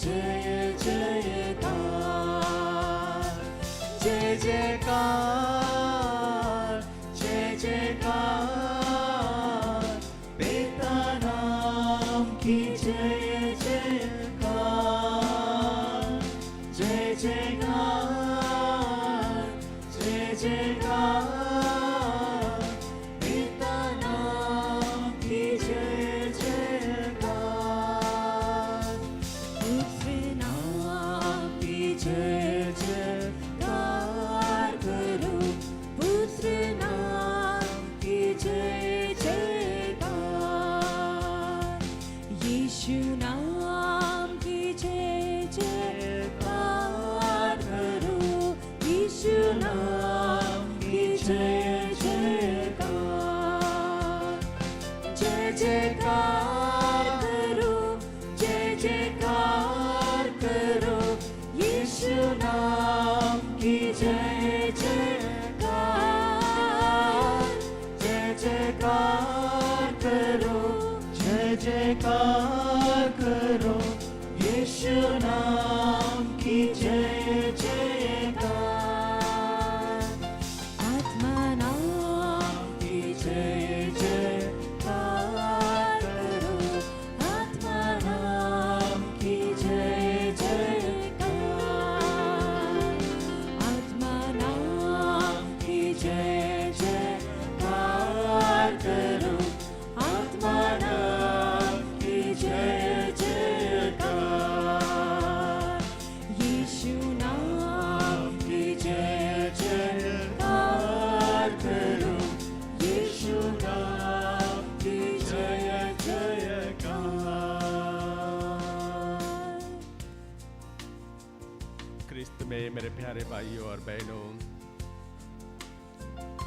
जय जयकार, जय जयकार, जय जयकार, पिता नाम की जय जयकार, जय जयकार, जय जयकार, पिता नाम की जय जयकार, पुत्र नाम की जय जयकार करो, पुत्र नाम की जय जयकार, यीशु नाम की जय जयकार करो, यीशु नाम की जय जयकार, जय जयकार करो, जय जयकार करो, यीशु नाम की जय जयकार, जय जयकार करो, जय जयकार करो, यीशु नाम की जय जयकार, आत्मा नाम की जय जयकार करो, आत्मा नाम की जय जयकार, आत्मा नाम की जय जयकार करो, आत्मा नाम की जय जयकार, यीशु नाम की जय जयकार करो, यीशु नाम की जय जयकार। क्रिस्त में मेरे प्यारे भाइयों और बहनों,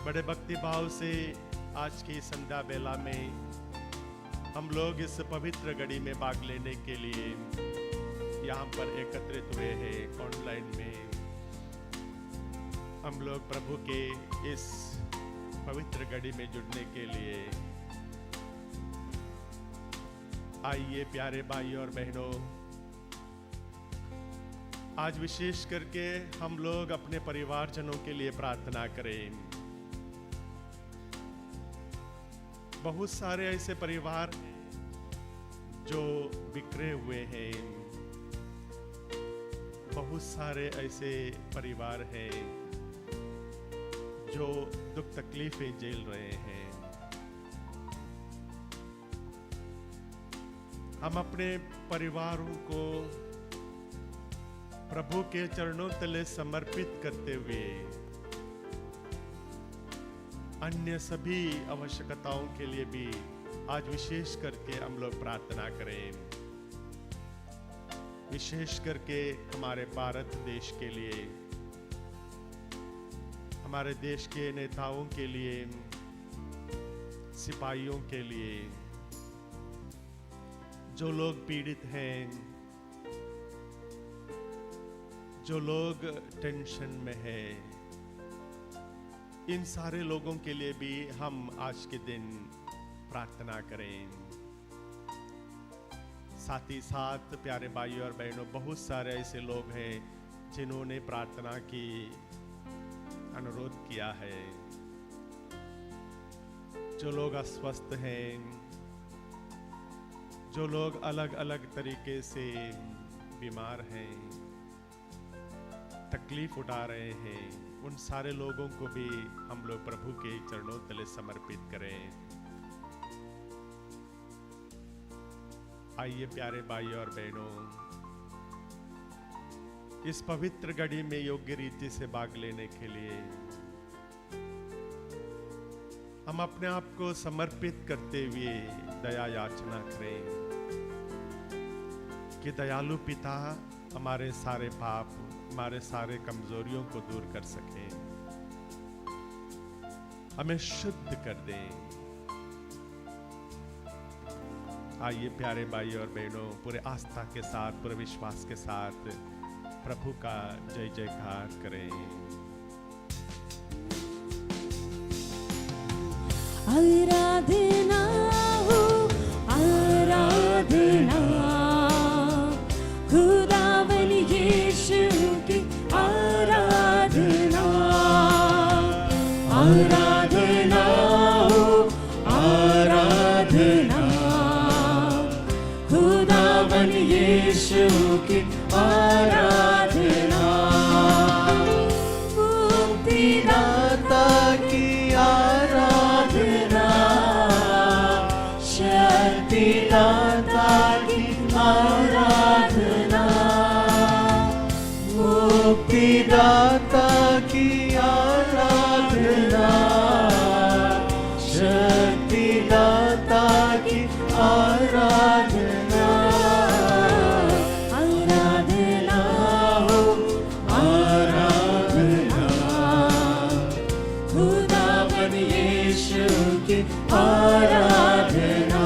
बड़े भक्ति भाव से आज की संध्या बेला में हम लोग इस पवित्र घड़ी में भाग लेने के लिए यहाँ पर एकत्रित हुए हैं। ऑनलाइन में हम लोग प्रभु के इस पवित्र घड़ी में जुड़ने के लिए आइए प्यारे भाइयों और बहनों, आज विशेष करके हम लोग अपने परिवारजनों के लिए प्रार्थना करें। बहुत सारे ऐसे परिवार जो बिखरे हुए हैं, बहुत सारे ऐसे परिवार हैं जो दुख तकलीफें झेल रहे हैं। हम अपने परिवारों को प्रभु के चरणों तले समर्पित करते हुए अन्य सभी आवश्यकताओं के लिए भी आज विशेष करके हम लोग प्रार्थना करें। विशेष करके हमारे भारत देश के लिए, हमारे देश के नेताओं के लिए, सिपाहियों के लिए, जो लोग पीड़ित हैं, जो लोग टेंशन में हैं, इन सारे लोगों के लिए भी हम आज के दिन प्रार्थना करें। साथ ही साथ प्यारे भाइयों और बहनों, बहुत सारे ऐसे लोग हैं जिन्होंने प्रार्थना की अनुरोध किया है। जो लोग अस्वस्थ हैं, जो लोग अलग अलग तरीके से बीमार हैं, तकलीफ उठा रहे हैं, उन सारे लोगों को भी हम लोग प्रभु के चरणों तले समर्पित करें। आइए प्यारे भाइयों और बहनों, इस पवित्र घड़ी में योग्य रीति से भाग लेने के लिए हम अपने आप को समर्पित करते हुए दया याचना करें कि दयालु पिता हमारे सारे पाप, हमारे सारे कमजोरियों को दूर कर सके, हमें शुद्ध कर दें। आइए प्यारे भाई और बहनों, पूरे आस्था के साथ, पूरे विश्वास के साथ प्रभु का जय जयकार करें। आराधना हो आराधना खुदा आराधना हो आराधना, खुदावन यीशु की आराधना, मुक्तिदाता की आराधना, शक्तिदाता की आराधना, मुक्तिदाता की आराधना, शक्तिदाता की आराधना, आराधना हो आराधना, खुदावन यीशु की आराधना,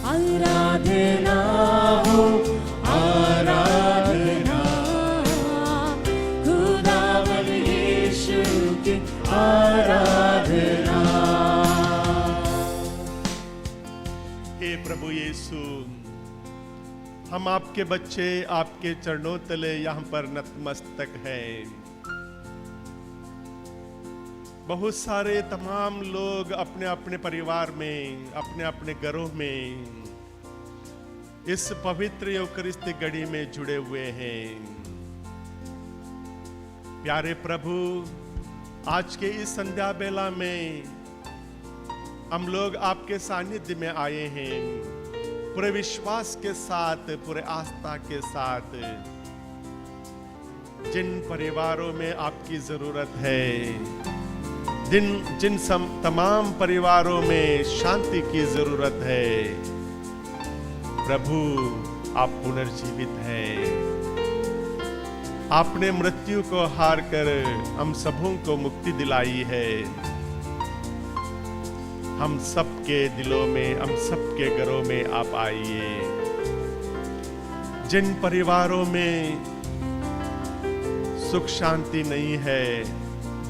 आराधना हो आराधना, खुदावन यीशु की आराधना। हे प्रभु यीशु, हम आपके बच्चे आपके चरणों तले यहाँ पर नतमस्तक हैं। बहुत सारे तमाम लोग अपने अपने परिवार में, अपने अपने घरों में इस पवित्र यूकरिस्ती घड़ी में जुड़े हुए हैं। प्यारे प्रभु, आज के इस संध्या बेला में हम लोग आपके सानिध्य में आए हैं, पूरे विश्वास के साथ, पूरे आस्था के साथ। जिन परिवारों में आपकी जरूरत है, जिन तमाम परिवारों में शांति की जरूरत है, प्रभु आप पुनर्जीवित हैं। आपने मृत्यु को हार कर हम सबों को मुक्ति दिलाई है। हम सबके दिलों में, हम सबके घरों में आप आइए। जिन परिवारों में सुख शांति नहीं है,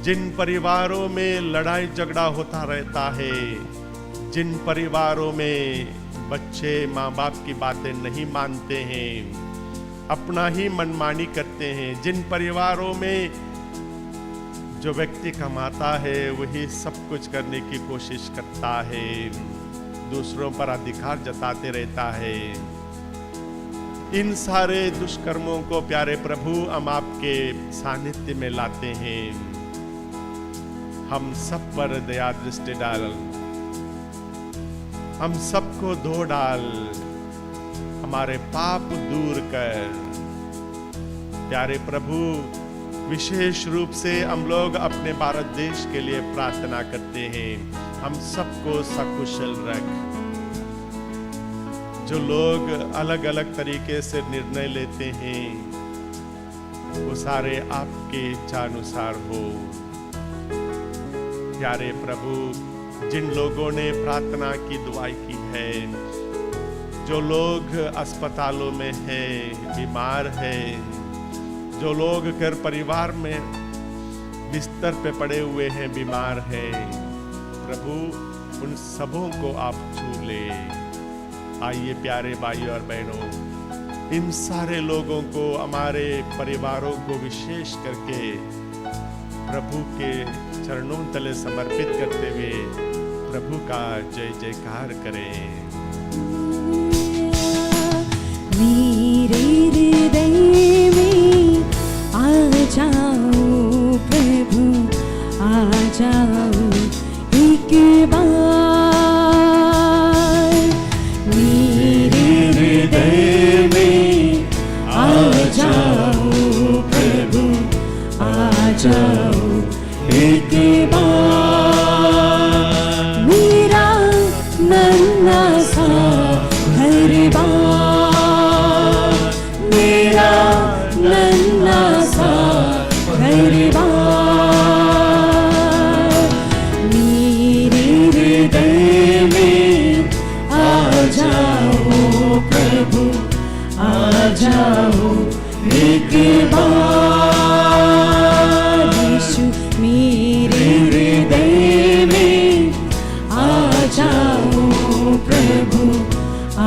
जिन परिवारों में लड़ाई झगड़ा होता रहता है, जिन परिवारों में बच्चे माँ बाप की बातें नहीं मानते हैं, अपना ही मनमानी करते हैं, जिन परिवारों में जो व्यक्ति कमाता है वही सब कुछ करने की कोशिश करता है, दूसरों पर अधिकार जताते रहता है, इन सारे दुष्कर्मों को प्यारे प्रभु हम आपके सानिध्य में लाते हैं। हम सब पर दया दृष्टि डाल, हम सबको धो डाल, हमारे पाप दूर कर। प्यारे प्रभु, विशेष रूप से हम लोग अपने भारत देश के लिए प्रार्थना करते हैं। हम सबको सकुशल रख। जो लोग अलग अलग तरीके से निर्णय लेते हैं वो सारे आपके इच्छा अनुसार हो। प्यारे प्रभु, जिन लोगों ने प्रार्थना की दुआई की है, जो लोग अस्पतालों में हैं, बीमार हैं, जो लोग घर परिवार में बिस्तर पे पड़े हुए हैं, बीमार हैं, प्रभु उन सबों को आप छू ले। आइए प्यारे भाई और बहनों, इन सारे लोगों को, हमारे परिवारों को विशेष करके प्रभु के चरणों तले समर्पित करते हुए प्रभु का जय जयकार करें। मेरे हृदय में आ जाओ प्रभु, आ जाओ एक बार। मेरे हृदय में आ जाओ प्रभु, आ जाओ एक बार। मेरा नन्हा सा घर बार, मेरा नन्हा सा घर बार। मेरे हृदय में आ जाओ प्रभु, आ जाओ एक बार। यीशु मेरे हृदय में आ जाओ प्रभु, आ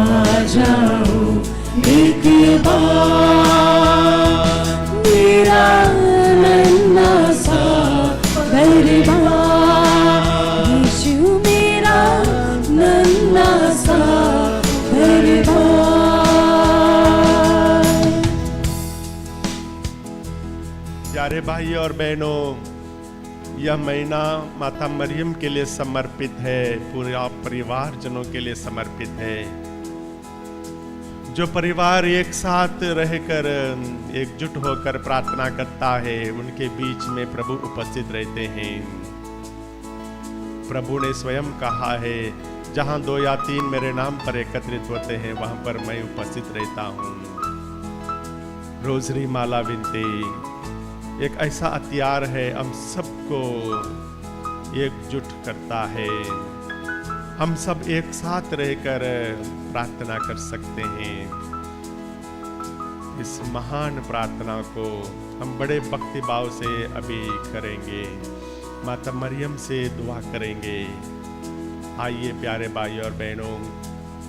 जाओ एक बार। मेरा नन्हा सा घर प्यारे भाई और बहनों, यह महीना माता मरियम के लिए समर्पित है, पूरा परिवार जनों के लिए समर्पित है। जो परिवार एक साथ रहकर एकजुट होकर प्रार्थना करता है, उनके बीच में प्रभु उपस्थित रहते हैं। प्रभु ने स्वयं कहा है, जहां 2 या 3 मेरे नाम पर एकत्रित होते हैं, वहां पर मैं उपस्थित रहता हूं। रोजरी माला विनती एक ऐसा हथियार है, हम सबको एकजुट करता है। हम सब एक साथ रहकर प्रार्थना कर सकते हैं। इस महान प्रार्थना को हम बड़े भक्ति भाव से अभी करेंगे, माता मरियम से दुआ करेंगे। आइए प्यारे भाई और बहनों,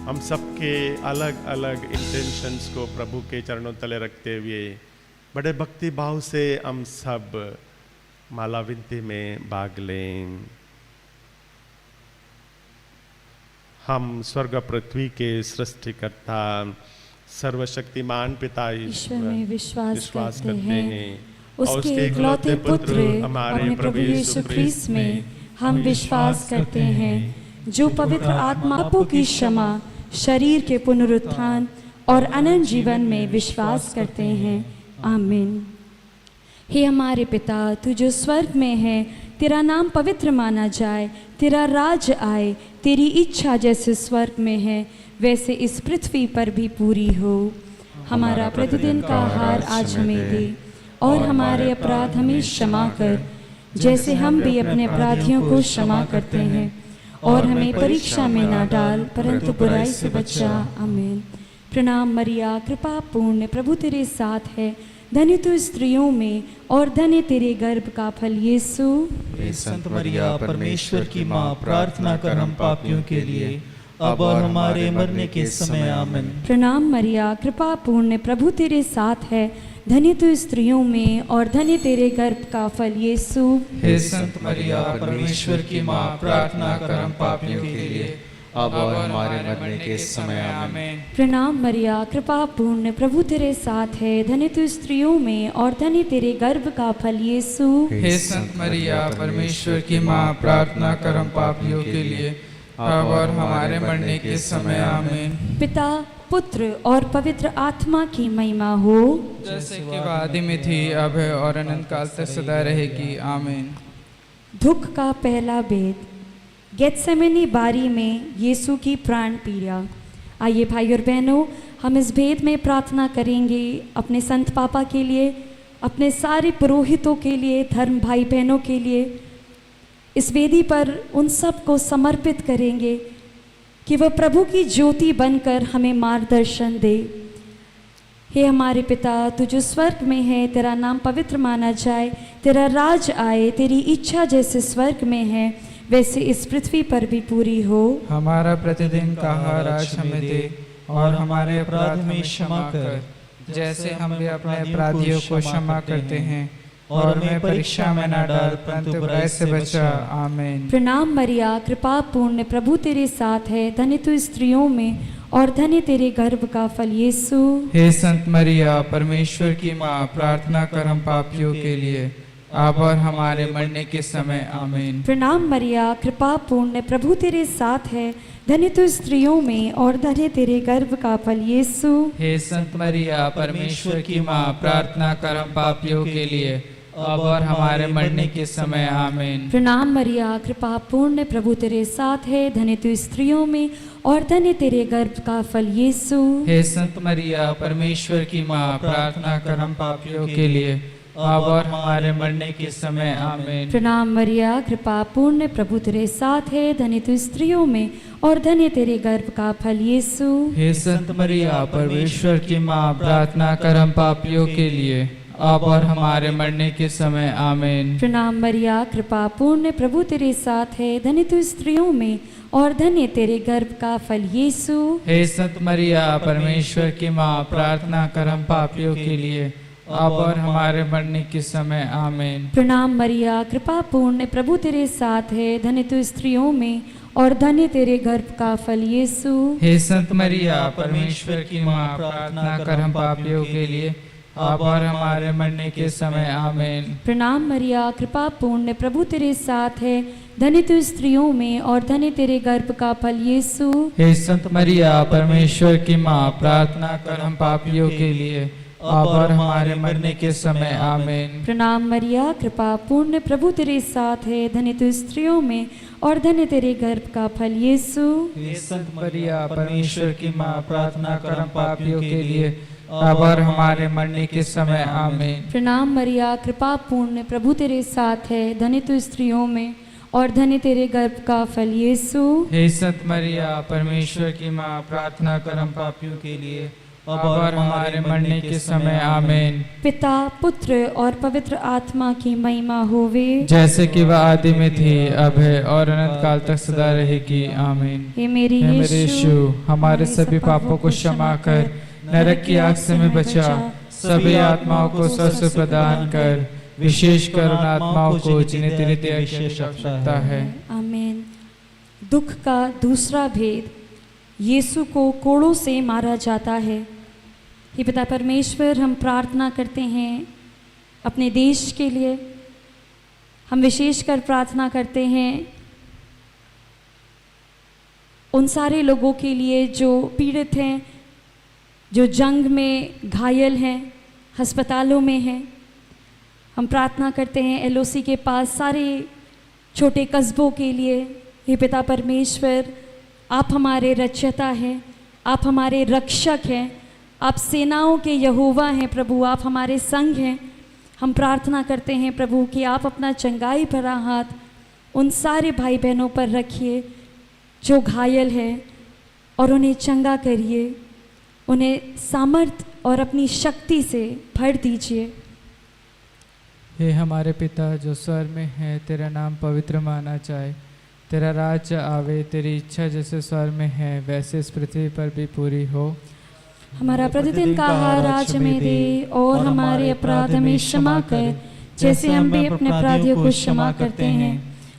हम सबके अलग अलग इंटेंशंस को प्रभु के चरणों तले रखते हुए बड़े भक्ति भाव से हम सब माला विनती में भाग लें। हम स्वर्ग पृथ्वी के सृष्टिकर्ता सर्वशक्तिमान पिता ईश्वर में विश्वास करते हैं, और उसके इकलौते पुत्र हमारे प्रभु यीशु ख्रीस्त में हम विश्वास करते हैं, जो पवित्र आत्मा की क्षमा, शरीर के पुनरुत्थान और अनंत जीवन में विश्वास करते हैं। आमीन। हे हमारे पिता, तू जो स्वर्ग में है, तेरा नाम पवित्र माना जाए, तेरा राज्य आए, तेरी इच्छा जैसे स्वर्ग में है वैसे इस पृथ्वी पर भी पूरी हो। हमारा प्रतिदिन का आहार आज हमें दे, और हमारे अपराध हमें क्षमा कर, जैसे हम भी अपने अपराधियों को क्षमा करते हैं, और हमें परीक्षा में ना डाल, परंतु बुराई से बचा। आमीन। प्रणाम मरिया, कृपा पूर्ण, प्रभु तेरे साथ है, धन्य तू स्त्रियों में और धन्य तेरे गर्भ का फल यीशु। हे संत मरिया, परमेश्वर की माँ, प्रार्थना कर हम पापियों के लिए, अब और हमारे मरने के समय। आमीन। प्रणाम मरिया, कृपा पूर्ण, प्रभु तेरे साथ है, धन्य तू स्त्रियों में और धन्य तेरे गर्भ का फल यीशु। हे संत मरिया, परमेश्वर की माँ, प्रार्थना कर हम पापियों के लिए, अब और हमारे मरने के समय। आमीन। प्रणाम मरिया, कृपा पूर्ण, प्रभु तेरे साथ है, धन्य तू स्त्रियों में और धन्य तेरे गर्भ का फल यीशु। हे संत मरिया, परमेश्वर की माँ, प्रार्थना कर हम पापियों के लिए, अब और हमारे मरने के समय। आमीन। पिता, पुत्र और पवित्र आत्मा की महिमा हो, जैसे कि आदि में थी, अब है और अनंत काल तक सदा रहेगी। आमीन। दुख का पहला भेद। गेत्सेमनी बारी में यीशु की प्राण पीड़ा। आइए भाई और बहनों, हम इस भेद में प्रार्थना करेंगे अपने संत पापा के लिए, अपने सारे पुरोहितों के लिए, धर्म भाई बहनों के लिए। इस वेदी पर उन सब को समर्पित करेंगे कि वह प्रभु की ज्योति बनकर हमें मार्गदर्शन दे। हे हमारे पिता, तू जो स्वर्ग में है, तेरा नाम पवित्र माना जाए, तेरा राज आए, तेरी इच्छा जैसे स्वर्ग में है वैसे इस पृथ्वी पर भी पूरी हो। हमारा प्रतिदिन का आहार आज हमें दे, और हमारे अपराध में क्षमा कर, जैसे हम भी अपने अपराधियों को क्षमा करते हैं, और हमें परीक्षा में न डाल, परंतु बुराई से बचा। आमीन। प्रणाम मरिया, कृपा पूर्ण, प्रभु तेरे साथ है, धन्य तू स्त्रियों में और धन्य तेरे गर्भ का फल यीशु। हे संत मरिया, परमेश्वर की माँ, प्रार्थना कर हम पापियों के लिए, अब और हमारे मरने के समय। आमीन। प्रणाम मरिया, कृपा पूर्ण, प्रभु तेरे साथ है, धन्य तू स्त्रियों में और धन्य तेरे गर्भ का फल यीशु। हे संत मरिया, परमेश्वर की माँ, प्रार्थना कर हम पापियों के लिए, अब और हमारे मरने के समय। आमीन। प्रणाम मरिया, कृपा पूर्ण, प्रभु तेरे साथ है, धन्य तू स्त्रियों में और धन्य तेरे गर्भ का फल यीशु। हे संत मरिया, परमेश्वर की माँ, प्रार्थना कर हम पापियों के लिए, अब और हमारे मरने के समय। आमीन। प्रणाम मरिया, कृपा पूर्ण, प्रभु तेरे साथ है, धन्य तू स्त्रियों में और धन्य तेरे गर्भ का फल यीशु। हे संत मरिया, परमेश्वर की माँ, प्रार्थना कर हम पापियों के लिए, अब और हमारे मरने के समय। आमीन। प्रणाम मरिया, कृपा पूर्ण, प्रभु तेरे साथ है, धन्य तू स्त्रियों में और धन्य तेरे गर्भ का फल यीशु। हे संत मरिया, परमेश्वर की माँ, प्रार्थना कर हम पापियों के लिए, अब और हमारे मरने के समय। आमीन। प्रणाम मरिया, कृपा पूर्ण, प्रभु तेरे साथ है, धन्य तू स्त्रियों में और धन्य तेरे गर्भ का फल यीशु। हे संत मरिया, परमेश्वर की माँ, प्रार्थना कर हम पापियों के लिए, अब और हमारे मरने के समय आमीन। प्रणाम मरिया, कृपा पूर्ण, प्रभु तेरे साथ है, धन्य तू स्त्रियों में और धन्य तेरे गर्भ का फल यीशु। हे संत मरिया, परमेश्वर की माँ, प्रार्थना कर हम पापियों के लिए, अब और हमारे मरने के समय आमीन। प्रणाम मरिया, कृपा पूर्ण, प्रभु तेरे साथ है, धन्य तू स्त्रियों में और धन्य तेरे गर्भ का फल यीशु। हे संत मरिया, परमेश्वर की माँ, प्रार्थना कर हम पापियों के लिए, अब और हमारे मरने के समय आमीन। प्रणाम मरिया, कृपा पूर्ण, प्रभु तेरे साथ है, धन्य तू स्त्रियों में और धन्य तेरे गर्भ का फल यीशु। हे संत मरिया, परमेश्वर की माँ, प्रार्थना कर हम पापियों के लिए, अब और हमारे मरने के समय आमीन। पिता, पुत्र और पवित्र आत्मा की महिमा होवे, जैसे कि वह आदि में थी, अब है और अनंत काल तक सदा रहेगी आमीन। हे मेरे हे मेरे यीशु, हमारे सभी पापों को क्षमा कर, नरक की आग से हमें बचा, सभी आत्माओं को स्वर्ग प्रदान कर, विशेष कर उन आत्माओं को जिन्हें तेरे दया की आवश्यकता है। आमीन। दुख का दूसरा भेद, यीशु को कोड़ों से मारा जाता है। हे पिता परमेश्वर, हम प्रार्थना करते हैं अपने देश के लिए। हम विशेषकर प्रार्थना करते हैं उन सारे लोगों के लिए जो पीड़ित हैं, जो जंग में घायल हैं, अस्पतालों में हैं। हम प्रार्थना करते हैं एलओसी के पास सारे छोटे कस्बों के लिए। हे पिता परमेश्वर, आप हमारे रक्षता हैं, आप हमारे रक्षक हैं, आप सेनाओं के यहोवा हैं प्रभु, आप हमारे संग हैं। हम प्रार्थना करते हैं प्रभु कि आप अपना चंगाई भरा हाथ उन सारे भाई बहनों पर रखिए जो घायल हैं और उन्हें चंगा करिए, उन्हें सामर्थ और अपनी शक्ति से भर दीजिए। हे हमारे पिता जो स्वर्ग में है, तेरा नाम पवित्र माना जाए, तेरा राज्य आवे, तेरी इच्छा जैसे स्वर्ग में है वैसे इस पृथ्वी पर भी पूरी हो। हमारा प्रतिदिन का आहार आज हमें दे और हमारे अपराध हमें क्षमा कर, जैसे हम भी अपने अपराधियों को क्षमा करते हैं,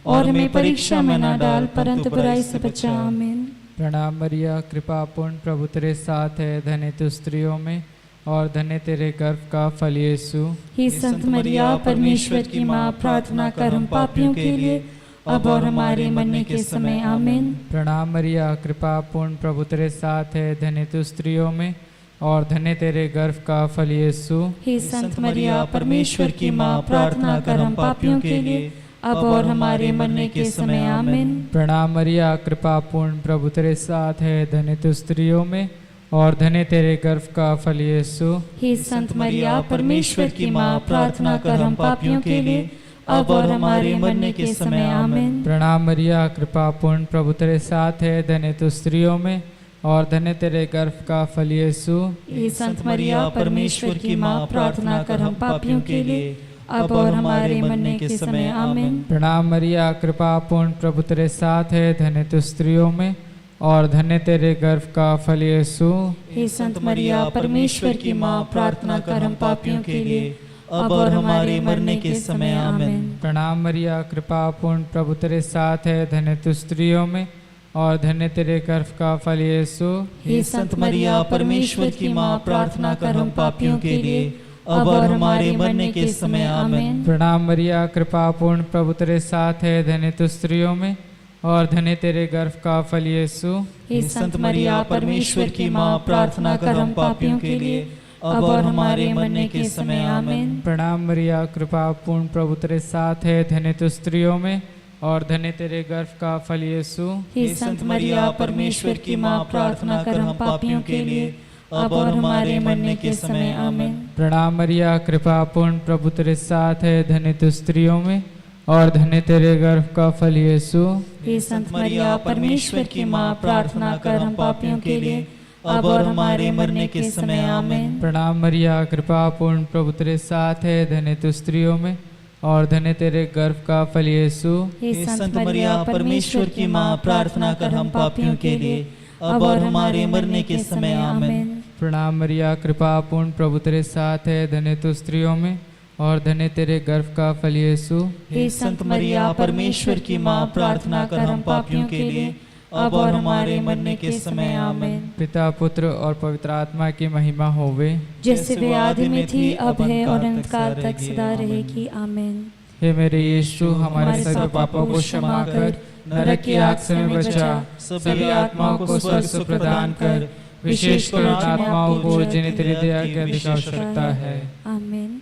और हमें परीक्षा में न डाल परंतु बुराई से बचा। आमीन। प्रणाम मरिया, कृपा पूर्ण, प्रभु तेरे साथ है, धन्य तू स्त्रियों में और धन्य तेरे गर्भ का फल यीशु। हे संत मरिया, परमेश्वर की माँ, प्रार्थना कर हम पापियों के लिए, अब और हमारे मरने के समय। आमीन। प्रणाम मरिया, कृपा पूर्ण, प्रभु तेरे साथ है, धन्य तू स्त्रियों में और धन्य तेरे गर्भ का फल यीशु। हे संत मरिया, परमेश्वर की माँ, प्रार्थना कर हम पापियों के लिए, अब और हमारे मरने के समय। आमीन। प्रणाम मरिया, कृपा पूर्ण, प्रभु तेरे साथ है, धन्य तू स्त्रियों में और धन्य तेरे गर्भ का फल यीशु। हे संत मरिया, परमेश्वर की माँ, प्रार्थना कर हम पापियों के लिए, अब और हमारे मरने के समय। आमीन। प्रणाम मरिया, कृपा पूर्ण, प्रभु तेरे साथ है, धन्य तू स्त्रियों में और धन्य तेरे गर्भ का फल यीशु। हे संत मरिया, परमेश्वर की माँ, प्रार्थना कर हम पापियों के लिए, अब और हमारे मरने के समय। आमीन। प्रणाम मरिया, कृपा पूर्ण, प्रभु तेरे साथ है, धन्य तू स्त्रियों में और धन्य तेरे गर्भ का फल यीशु। हे संत मरिया, परमेश्वर की माँ, प्रार्थना कर हम पापियों के लिए, अब और हमारे मरने के समय। आमीन। प्रणाम मरिया, कृपा पूर्ण, प्रभु तेरे साथ है, धन्य तू स्त्रियों में और धन्य तेरे गर्भ का फल यीशु। हे संत मरिया, परमेश्वर की माँ, प्रार्थना कर हम पापियों के लिए, अब और हमारे मरने के समय। आमीन। प्रणाम मरिया, कृपा पूर्ण, प्रभु तेरे साथ है, धन्य तू स्त्रियों में और धन्य तेरे गर्भ का फल यीशु। हे संत मरिया, परमेश्वर की माँ, प्रार्थना कर हम पापियों के लिए, अब और हमारे मरने के समय। आमीन। प्रणाम मरिया, कृपा पूर्ण, प्रभु तेरे साथ है, धन्य तू स्त्रियों में और धन्य तेरे गर्भ का फल यीशु। हे संत मरिया, परमेश्वर की माँ, प्रार्थना कर हम पापियों के लिए, अब और हमारे मरने के समय। आमीन। प्रणाम मरिया, कृपा पूर्ण, प्रभु तेरे साथ है, धन्य तू स्त्रियों में और धन्य तेरे गर्भ का फल यीशु। हे संत मरिया, परमेश्वर की माँ, प्रार्थना कर हम पापियों के लिए, अब और हमारे मरने के समय। आमीन। प्रणाम मरिया, कृपा पूर्ण, प्रभु तेरे साथ है, धन्य तू स्त्रियों में और धन्य तेरे गर्भ का फल यीशु। हे संत मरिया, परमेश्वर की माँ, प्रार्थना कर हम पापियों के लिए, अब और हमारे मरने के समय। आमीन। प्रणाम मरिया, कृपा पूर्ण, प्रभु तेरे साथ है, धन्य तू स्त्रियों में और धन्य तेरे गर्भ का फल यीशु। हे संत मरिया, परमेश्वर की माँ, प्रार्थना कर हम पापियों के लिए, अब और हमारे मरने के समय आमीन। पिता पुत्र और पवित्र आत्मा की महिमा होवे, जैसे वे आदि में थी, अब है और अनंतकाल तक सदा रहेगी। आमीन। हे मेरे यीशु, हमारे सभी पापों को क्षमा कर, नरक की आग से हमें बचा, सभी आत्माओं को स्वर्ग सुख प्रदान कर, विशेषकर आत्माओं को जिन्हें तेरी दया की अधिक आवश्यकता है। आमीन।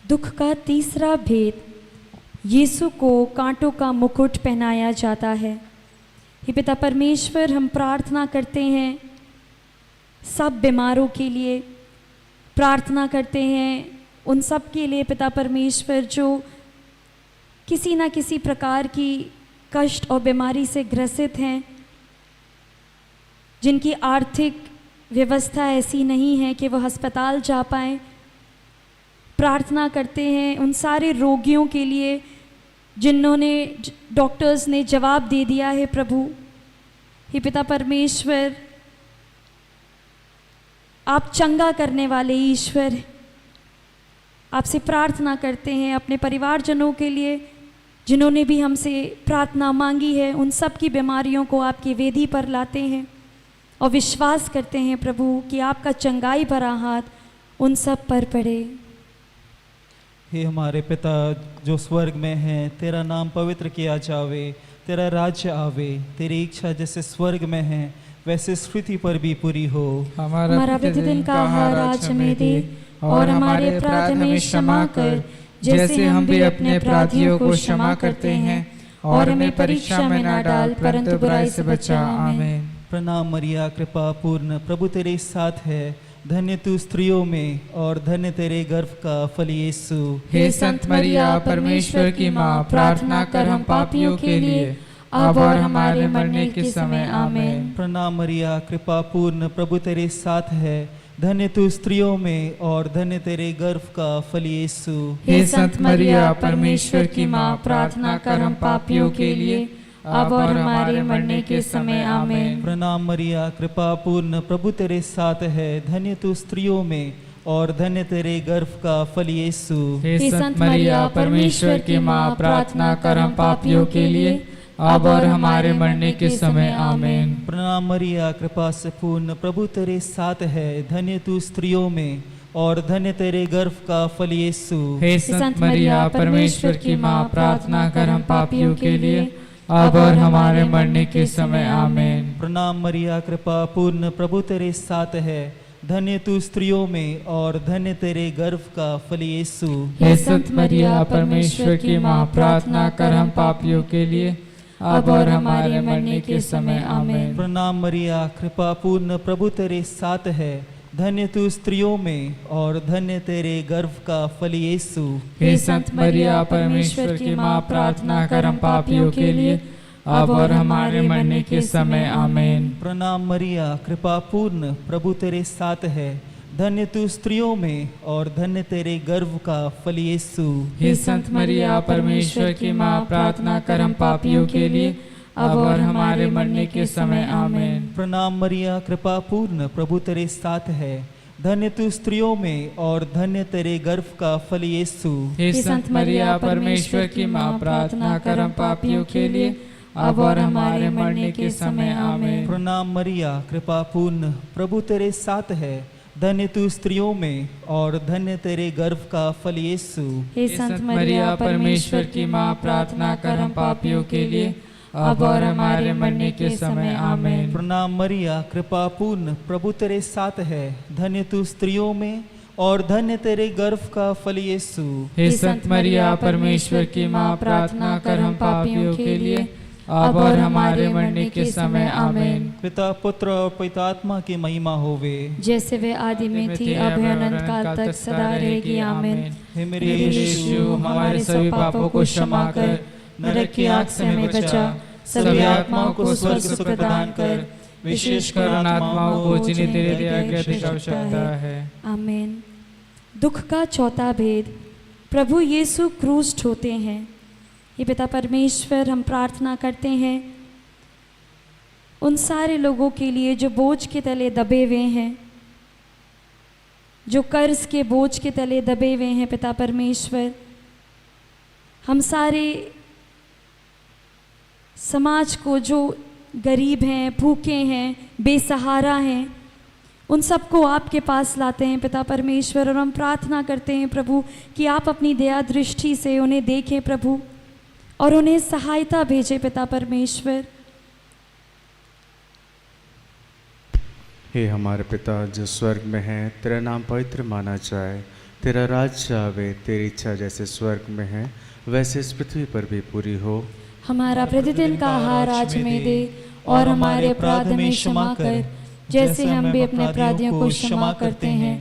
दुख का तीसरा भेद, यीशु को कांटों का मुकुट पहनाया जाता है। हे पिता परमेश्वर, हम प्रार्थना करते हैं सब बीमारों के लिए, प्रार्थना करते हैं उन सब के लिए पिता परमेश्वर जो किसी ना किसी प्रकार की कष्ट और बीमारी से ग्रसित हैं, जिनकी आर्थिक व्यवस्था ऐसी नहीं है कि वह अस्पताल जा पाएँ। प्रार्थना करते हैं उन सारे रोगियों के लिए जिन्होंने डॉक्टर्स ने जवाब दे दिया है। प्रभु हे पिता परमेश्वर, आप चंगा करने वाले ईश्वर, आपसे प्रार्थना करते हैं अपने परिवारजनों के लिए जिन्होंने भी हमसे प्रार्थना मांगी है। उन सब की बीमारियों को आपकी वेदी पर लाते हैं और विश्वास करते हैं प्रभु कि आपका चंगाई भरा हाथ उन सब पर पड़े। हे हमारे पिता जो स्वर्ग में है, तेरा नाम पवित्र किया जावे, तेरा राज्य आवे, तेरी इच्छा जैसे स्वर्ग में है वैसे पृथ्वी पर भी पूरी हो। हमारा प्रतिदिन का आहार आज हमें दे और हमारे अपराध हमें क्षमा कर, जैसे हम भी अपने अपराधियों को क्षमा करते हैं, और हमें परीक्षा में न डाल परंतु बुराई से बचा। आमीन। प्रणाम मरिया, कृपा पूर्ण, प्रभु तेरे साथ है, धन्य तू स्त्रियों में और धन्य तेरे गर्भ का फल यीशु। हे संत मरिया, परमेश्वर की माँ, प्रार्थना कर हम पापियों के लिए, अब और हमारे मरने के समय। आमीन। प्रणाम मरिया, कृपा पूर्ण, प्रभु तेरे साथ है, धन्य तू स्त्रियों में और धन्य तेरे गर्भ का फल यीशु। हे संत मरिया, परमेश्वर की माँ, प्रार्थना कर हम पापियों के लिए, अब और हमारे मरने के समय। आमीन। प्रणाम मरिया, कृपा पूर्ण, प्रभु तेरे साथ है, धन्य तू स्त्रियों में और धन्य तेरे गर्भ का फल यीशु। हे संत मरिया, परमेश्वर की माँ, प्रार्थना कर हम पापियों के लिए, अब और हमारे मरने के समय। आमीन। प्रणाम मरिया, कृपा से पूर्ण, प्रभु तेरे साथ है, धन्य तू स्त्रियों में और धन्य तेरे गर्भ का फल यीशु। हे संत मरिया, परमेश्वर की माँ, प्रार्थना कर हम पापियों के लिए, अब और हमारे मरने के समय। आमीन। प्रणाम मरिया, कृपा पूर्ण, प्रभु तेरे साथ है, धन्य तू स्त्रियों में और धन्य तेरे गर्भ का फल यीशु। हे संत मरिया, परमेश्वर की माँ, प्रार्थना कर हम पापियों के लिए, अब और हमारे मरने के समय। आमीन। प्रणाम मरिया, कृपा पूर्ण, प्रभु तेरे साथ है, धन्य तू स्त्रियों में और धन्य तेरे गर्भ का फल यीशु। हे संत मरिया, परमेश्वर की माँ, प्रार्थना कर हम पापियों के लिए, अब और हमारे मरने के समय। आमीन। प्रणाम मरिया, कृपा पूर्ण, प्रभु तेरे साथ है, धन्य तू स्त्रियों में और धन्य तेरे गर्भ का फल यीशु। हे संत मरिया, परमेश्वर की माँ, प्रार्थना कर हम पापियों के लिए, अब और हमारे मरने के समय। आमीन। प्रणाम मरिया, कृपा पूर्ण, प्रभु तेरे साथ है, धन्य तू स्त्रियों में और धन्य तेरे गर्भ का फल यीशु। हे संत मरिया, परमेश्वर की माँ, प्रार्थना कर हम पापियों के लिए, अब और हमारे मरने के समय। आमीन। प्रणाम मरिया, कृपा पूर्ण, प्रभु तेरे साथ है, धन्य तू स्त्रियों में और धन्य तेरे गर्भ का फल यीशु। हे संत मरिया, परमेश्वर की माँ, प्रार्थना कर हम पापियों के लिए, अब और हमारे मरने के समय। आमीन। प्रणाम मरिया, कृपा पूर्ण, प्रभु तेरे साथ है, धन्य तू स्त्रियों में और धन्य तेरे गर्भ का फल यीशु। हे संत मरिया, परमेश्वर की माँ, प्रार्थना कर हम पापियों के लिए, अब और हमारे मरने के समय। आमीन। पिता पुत्र और पवित्र आत्मा की महिमा होवे, जैसे वे आदि में थी, अब है अनंत काल तक सदा रहेगी। आमीन। हे मेरे यीशु, हमारे सभी पापों को क्षमा कर, नरक की आग से हमें बचा, सभी आत्माओं को स्वर्ग सुख प्रदान कर, विशेषकर उन आत्माओं को जिन्हें तेरे दया की अधिक आवश्यकता है। आमीन। दुख का चौथा भेद, प्रभु यीशु क्रूस्ट होते हैं। ये पिता परमेश्वर, हम प्रार्थना करते हैं उन सारे लोगों के लिए जो बोझ के तले दबे हुए हैं, जो कर्ज के बोझ के तले दबे हुए हैं। पिता परमेश्वर, हम सारे समाज को जो गरीब हैं, भूखे हैं, बेसहारा हैं, उन सबको आपके पास लाते हैं पिता परमेश्वर। और हम प्रार्थना करते हैं प्रभु कि आप अपनी दया दृष्टि से उन्हें देखें प्रभु, और उन्हें सहायता भेजें पिता परमेश्वर। हे हमारे पिता जो स्वर्ग में है, तेरा नाम पवित्र माना जाए, तेरा राज्य आवे, तेरी इच्छा जैसे स्वर्ग में है वैसे इस पृथ्वी पर भी पूरी हो। हमारा प्रतिदिन का आहार आज हमें दे, और हमारे अपराध हमें क्षमा कर जैसे हम भी अपने अपराधियों को क्षमा करते हैं,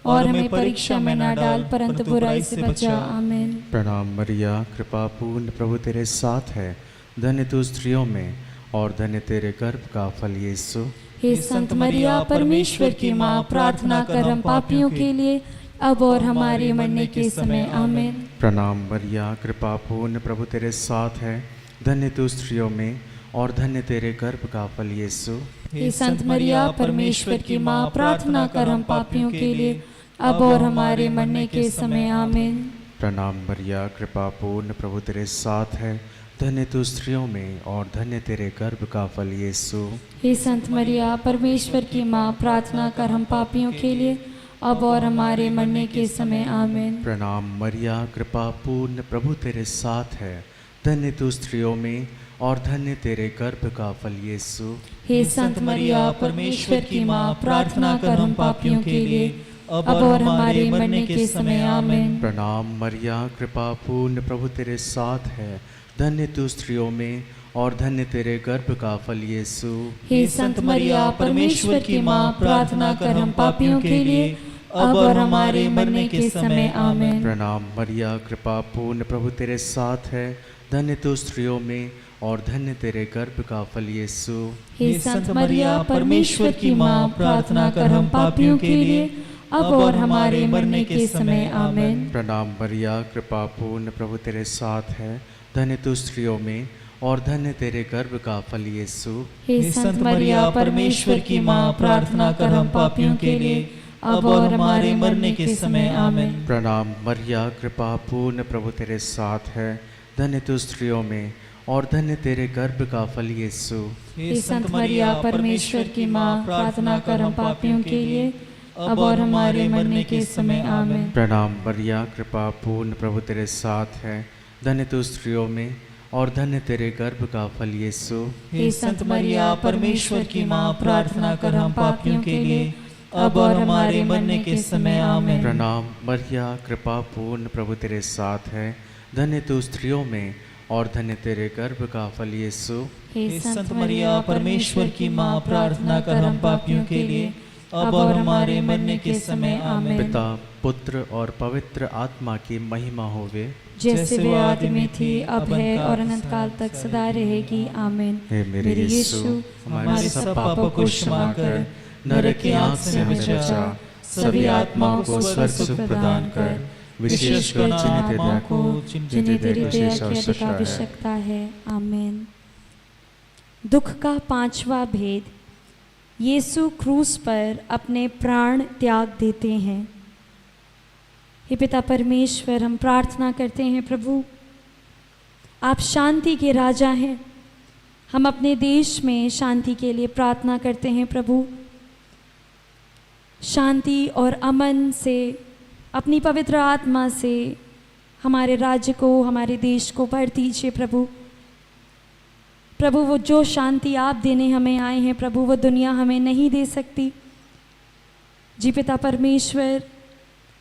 और हमें परीक्षा में न डाल परंतु बुराई से बचा। आमीन। प्रणाम मरिया, कृपा पूर्ण, प्रभु तेरे साथ है, धन्य तू स्त्रियों में और धन्य तेरे गर्भ का फल यीशु। हे संत मरिया परमेश्वर की माँ, प्रार्थना कर हम पापियों के लिए अब और हमारे मरने के समय। आमीन। प्रणाम मरिया, कृपा पूर्ण, प्रभु तेरे साथ है, धन्य तू स्त्रियों में और धन्य तेरे गर्भ का फल यीशु। हे संत मरिया परमेश्वर की माँ, प्रार्थना कर हम पापियों के लिए अब और हमारे मरने के समय। आमीन। प्रणाम मरिया, कृपा पूर्ण, प्रभु तेरे साथ है, धन्य तू स्त्रियों में और धन्य तेरे गर्भ का फल यीशु। हे संत मरिया परमेश्वर की माँ, प्रार्थना कर हम पापियों के लिए अब और हमारे मरने के समय। आमीन। प्रणाम मरिया, कृपा पूर्ण, प्रभु तेरे साथ है, धन्य तू स्त्रियों में और धन्य तेरे गर्भ का फल यीशु। हे संत मरिया परमेश्वर की माँ, प्रार्थना कर हम पापियों के लिए अब और हमारे मरने के समय। आमीन। प्रणाम मरिया, कृपा पूर्ण, प्रभु तेरे साथ है, धन्य तू स्त्रियों में और धन्य तेरे गर्भ का फल यीशु। हे संत मरिया परमेश्वर की माँ, प्रार्थना कर हम पापियों के लिए अब और हमारे मरने के समय। आमीन। प्रणाम मरिया, कृपा पूर्ण, प्रभु तेरे साथ है, धन्य तू स्त्रियों में और धन्य तेरे गर्भ का फल यीशु। हे संत मरिया परमेश्वर की माँ, प्रार्थना कर हम पापियों के लिए अब और हमारे मरने के समय। आमीन। प्रणाम मरिया, कृपा पूर्ण, प्रभु तेरे साथ है, धन्य तू स्त्रियों में और धन्य तेरे गर्भ का फल यीशु। हे संत मरिया परमेश्वर की माँ, प्रार्थना कर हम पापियों के लिए अब और हमारे मरने के समय। आमीन। प्रणाम मरिया, कृपा पूर्ण, प्रभु तेरे साथ है, धन्य तू स्त्रियों में और धन्य तेरे गर्भ का फल यीशु। हे संत मरिया परमेश्वर की माँ, प्रार्थना कर हम पापियों के लिए अब और हमारे मरने के समय। आमीन। प्रणाम मरिया, कृपा पूर्ण, प्रभु तेरे साथ है, धन्य तू स्त्रियों में और धन्य तेरे गर्भ का फल यीशु। हे संत मरिया परमेश्वर की माँ, प्रार्थना कर हम पापियों के लिए अब और हमारे मरने के समय। आमीन। प्रणाम मरिया, कृपा पूर्ण, प्रभु तेरे साथ है, धन्य तू स्त्रियों में और धन्य तेरे गर्भ का फल यीशु। हे संत मरिया परमेश्वर की माँ, प्रार्थना कर हम पापियों के लिए अब और हमारे मरने के समय। आमीन। पिता, पुत्र और पवित्र आत्मा की महिमा होवे, जैसे वो आदि में थी, अब है और अनंत काल तक सदा रहेगी। आमीन। हे मेरे यीशु, हमारे सब पापों को क्षमा कर, नरक की आग से हमें बचा, सभी आत्माओं को स्वर्ग सुख प्रदान कर, विशेषकर जिन्हें तेरी दया की अधिक आवश्यकता है। आमीन। दुख का पांचवा भेद, यीशु क्रूस पर अपने प्राण त्याग देते हैं। हे पिता परमेश्वर, हम प्रार्थना करते हैं प्रभु, आप शांति के राजा हैं। हम अपने देश में शांति के लिए प्रार्थना करते हैं प्रभु। शांति और अमन से, अपनी पवित्र आत्मा से हमारे राज्य को, हमारे देश को भर दीजिए प्रभु। प्रभु, वो जो शांति आप देने हमें आए हैं प्रभु, वो दुनिया हमें नहीं दे सकती। जी पिता परमेश्वर,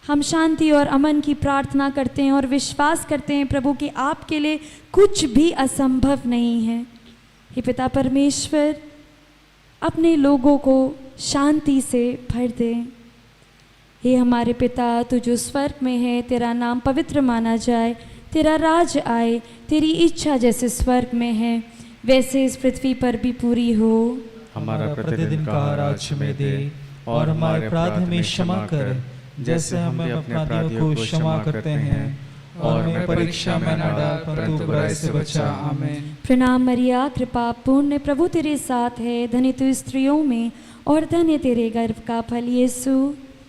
हम शांति और अमन की प्रार्थना करते हैं और विश्वास करते हैं प्रभु कि आपके लिए कुछ भी असंभव नहीं है। हे पिता परमेश्वर, अपने लोगों को शांति से भर दें। हे हमारे पिता, तू जो स्वर्ग में है, तेरा नाम पवित्र माना जाए, तेरा राज आए, तेरी इच्छा जैसे स्वर्ग में है वैसे इस पृथ्वी पर भी पूरी हो। हमारा प्रतिदिन का आहार आज हमें दे, और हमारे अपराध हमें क्षमा कर जैसे हम अपने अपराधियों को क्षमा करते हैं, और हमें परीक्षा में न डाल परंतु बुराई से बचा। आमीन। प्रणाम मरिया, कृपा पूर्ण, प्रभु तेरे साथ है, धन्य तू स्त्रियों में और धन्य तेरे गर्भ का फल यीशु।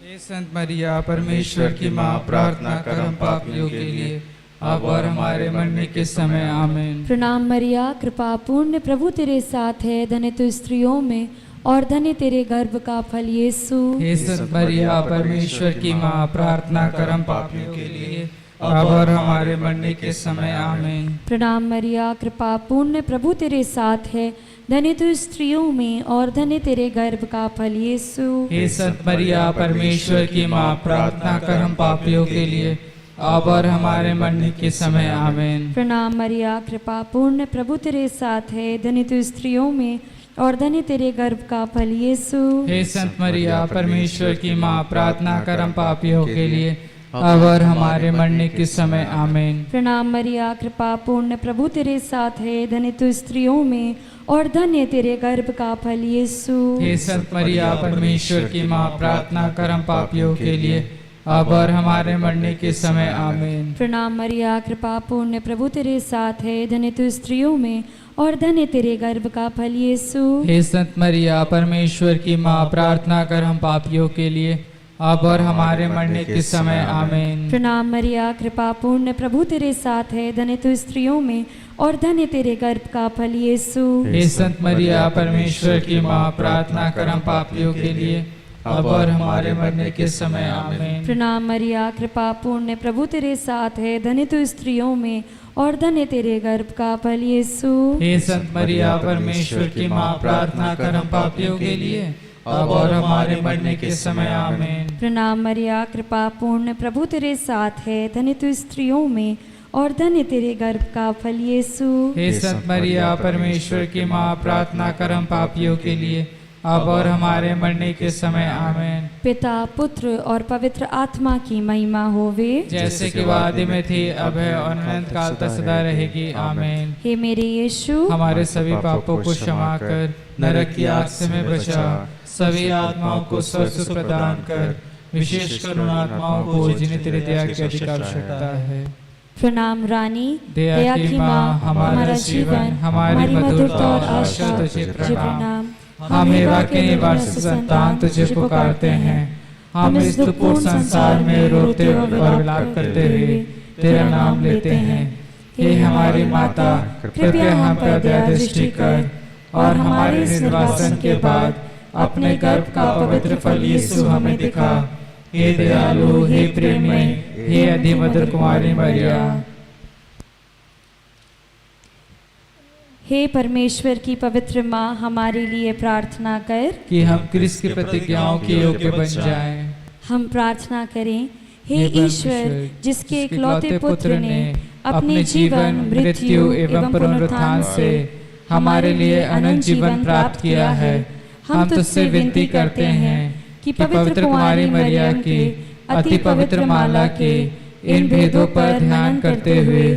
हे संत मरिया परमेश्वर की माँ, प्रार्थना कर हम पापियों के लिए अब और हमारे मरने के समय आमीन। प्रणाम मरिया, कृपा पूर्ण, प्रभु तेरे साथ है, धन्य तू स्त्रियों में और धन्य तेरे गर्भ का फल यीशु। हे संत मरिया, परमेश्वर की माँ, प्रार्थना कर हम पापियों के लिए, अब और हमारे मरने के समय आमीन। प्रणाम मरिया, कृपा पूर्ण, प्रभु तेरे साथ है, धन्य तू स्त्रियों में और धन्य तेरे गर्भ का फल यीशु। हे संत मरिया, परमेश्वर की माँ, प्रार्थना कर हम पापियों के लिए, अब और हमारे मरने के समय आमीन। प्रणाम मरिया, कृपा पूर्ण, प्रभु तेरे साथ है, धन्य तू स्त्रियों में और धन्य तेरे गर्भ का फल यीशु। हे संत मरिया, परमेश्वर की माँ, प्रार्थना कर हम पापियों के लिए, अब और हमारे मरने के समय आमीन। प्रणाम मरिया, कृपा पूर्ण, प्रभु तेरे साथ है, धन्य तू स्त्रियों में और धन्य तेरे गर्भ का फल यीशु। हे संत मरिया, परमेश्वर की माँ, प्रार्थना कर हम पापियों के लिए, अब और हमारे मरने के समय आमीन। प्रणाम मरिया, कृपा पूर्ण, प्रभु तेरे साथ है, धन्य तू स्त्रियों में और धन्य तेरे गर्भ का फल यीशु। हे संत मरिया, परमेश्वर की माँ, प्रार्थना कर हम पापियों के लिए, अब और हमारे मरने के समय आमीन। प्रणाम मरिया, कृपा पूर्ण, प्रभु तेरे साथ है, धन्य तू स्त्रियों में और धन्य तेरे गर्भ का फल यीशु। हे संत मरिया, परमेश्वर की माँ, प्रार्थना कर हम पापियों के लिए, अब और हमारे मरने के समय आमीन। प्रणाम मरिया, कृपा पूर्ण, प्रभु तेरे साथ है, धन्य तू स्त्रियों में और धन्य तेरे गर्भ का फल यीशु। हे संत मरिया, परमेश्वर की माँ, प्रार्थना कर हम पापियों के लिए, अब और हमारे मरने के समय आमीन। प्रणाम मरिया, कृपा पूर्ण, प्रभु तेरे साथ है, धन्य तू स्त्रियों में और धन्य तेरे गर्भ का फल यीशु। हे संत मरिया, परमेश्वर की माँ, प्रार्थना कर हम पापियों के लिए, अब और हमारे मरने के समय आमीन। पिता, पुत्र और पवित्र आत्मा की महिमा होवे, जैसे कि वादे में थी, अब है और अनंत काल तक सदा रहेगी आमीन। हे मेरे यीशु, हमारे सभी पापों को क्षमा कर, नरक की आग से हमें बचा, सभी आत्माओं को स्वर्ग प्रदान कर, विशेष करुणात्माओं को जिन्हें तेरे दया की अधिक आवश्यकता है। प्रणाम रानी, दया की माँ, हमारा जीवन, हमारी मधुरता और आशा तुझे प्रणाम। हम एवा के निवास संतान तुझे पुकारते हैं, हम इस दुखपूर्ण संसार में रोते और विलाप करते हुए तेरा नाम लेते हैं। हे हमारी माता, कृपया हम पर दया दृष्टि कर और हमारे निर्वासन के बाद अपने गर्भ का पवित्र फल यीशु हमें दिखा। हे दयालु, हे प्रेमी, हे अधिमधुर कुमारी मरिया। हे परमेश्वर की पवित्र माँ, हमारे लिए प्रार्थना कर कि हम क्रिस्त की प्रतिज्ञाओं के योग्य बन जाएं। हम प्रार्थना करें। हे ईश्वर, जिसके इकलौते पुत्र ने अपने जीवन, मृत्यु एवं पुनरुत्थान से हमारे लिए अनंत जीवन प्राप्त किया है, हम तुझसे विनती करते हैं कि पवित्र कुमारी मरिया की अति पवित्र माला के इन भेदों पर ध्यान करते हुए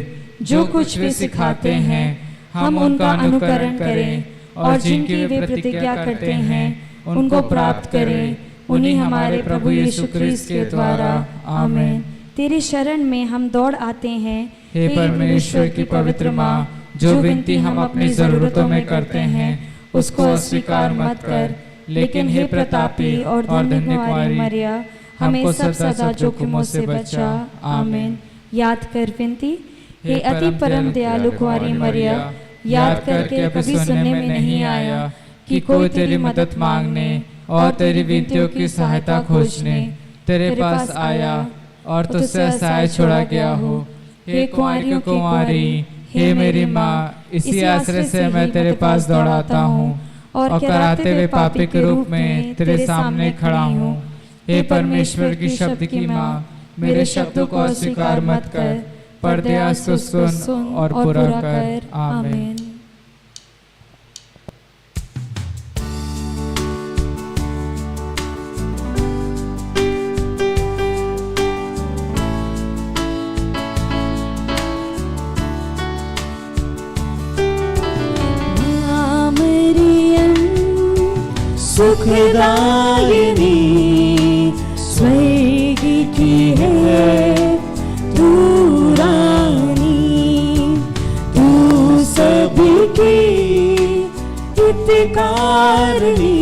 जो कुछ वे सिखाते हैं, हम उनका अनुकरण करें और जिनकी वे प्रतिज्ञा करते हैं उनको प्राप्त करें, उन्हीं हमारे प्रभु यीशु क्रिस्त के द्वारा। आमीन। तेरे शरण में हम दौड़ आते हैं। हे परमेश्वर की पवित्र माँ, जो विनती हम अपनी जरूरतों में करते हैं उसको अस्वीकार मत कर, लेकिन हे प्रतापी और धन्य कुमारी मरिया, हमें सब सदा जोखिमों से बचा। आमीन। याद कर विनती। हे अति परम दयालु कुमारी मरिया, याद करके कभी सुनने में नहीं आया कि कोई तेरी मदद मांगने और तेरी विनतियों की सहायता खोजने तेरे पास आया और तुझसे असहाय छोड़ा गया हो। हे कुंवारियों की कुंवारी, हे मेरी माँ, इसी आश्रय से मैं तेरे पास दौड़ाता हूँ और कराते हुए पापी के रूप में तेरे सामने खड़ा हूँ। हे परमेश्वर की शब्द की माँ, मेरे शब्दों को अस्वीकार मत कर, पर दया से सुन और पूरा कर। आमीन। सुखदायिनी स्वर्ग की है तू रानी, तू सबकी हितकारिणी,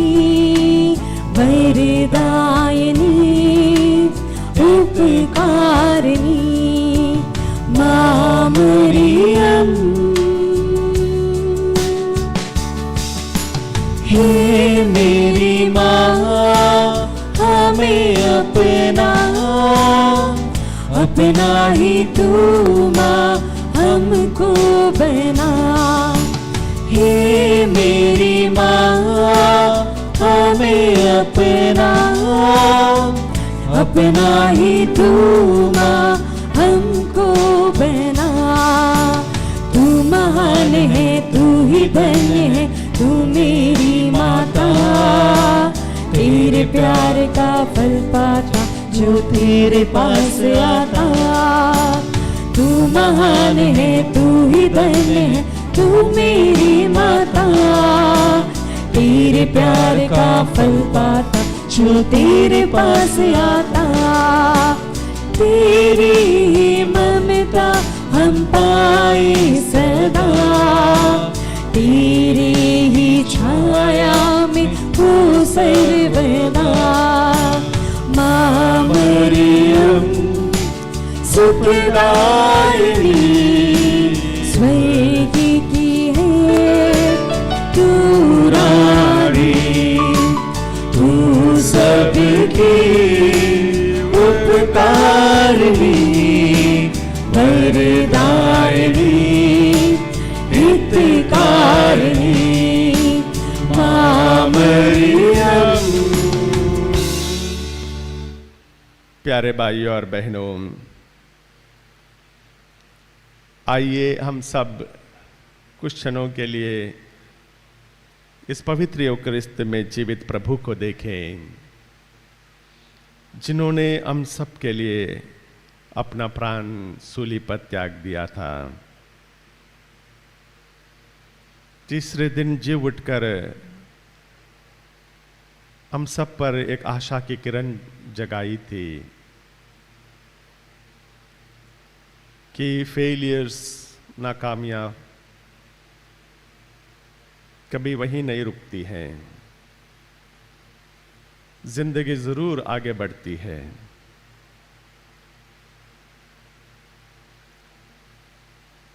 वरदायिनी, उपकारिणी, माँ मरियम, हे मेरी माँ, हमें अपना ही तू माँ हमको बना। हे मेरी माँ, हमें अपना ही तू माँ हमको बना। तू महान है, तू ही धन्य है, तू मेरी माता। तेरे प्यार का फल पाता जो तेरे पास आता। तू महान है, तू ही धन्य है, तू मेरी माता। तेरे प्यार का फल पाता जो तेरे पास आता। तेरी ही ममता हम पाए सदा, तेरी ही छाया में हो सर्वदा। माँ मरियम सुखदायिनी, स्वर्ग की है तू रानी। तू सबकी उपकारिणी, वरदायिनी, हितकारिणी। माँ मरियम। प्यारे भाइयों और बहनों, आइए हम सब कुछ क्षणों के लिए इस पवित्र यूकरिस्त में जीवित प्रभु को देखें, जिन्होंने हम सब के लिए अपना प्राण सूली पर त्याग दिया था। तीसरे दिन जी उठकर हम सब पर एक आशा की किरण जगाई थी कि फेलियर्स, नाकामियां कभी वहीं नहीं रुकती हैं, जिंदगी जरूर आगे बढ़ती है।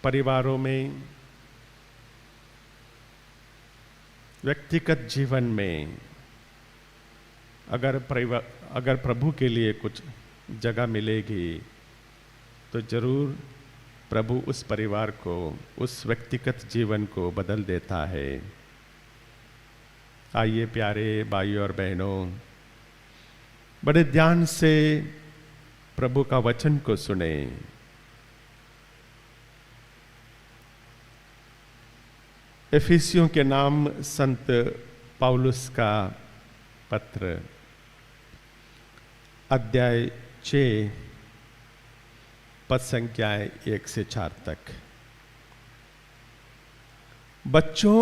परिवारों में, व्यक्तिगत जीवन में अगर प्रभु के लिए कुछ जगह मिलेगी तो जरूर प्रभु उस परिवार को, उस व्यक्तिगत जीवन को बदल देता है। आइए प्यारे भाइयों और बहनों, बड़े ध्यान से प्रभु का वचन को सुने। एफिसियों के नाम संत पौलुस का पत्र, अध्याय 6, पद संख्याएं 1 से 4 तक। बच्चों,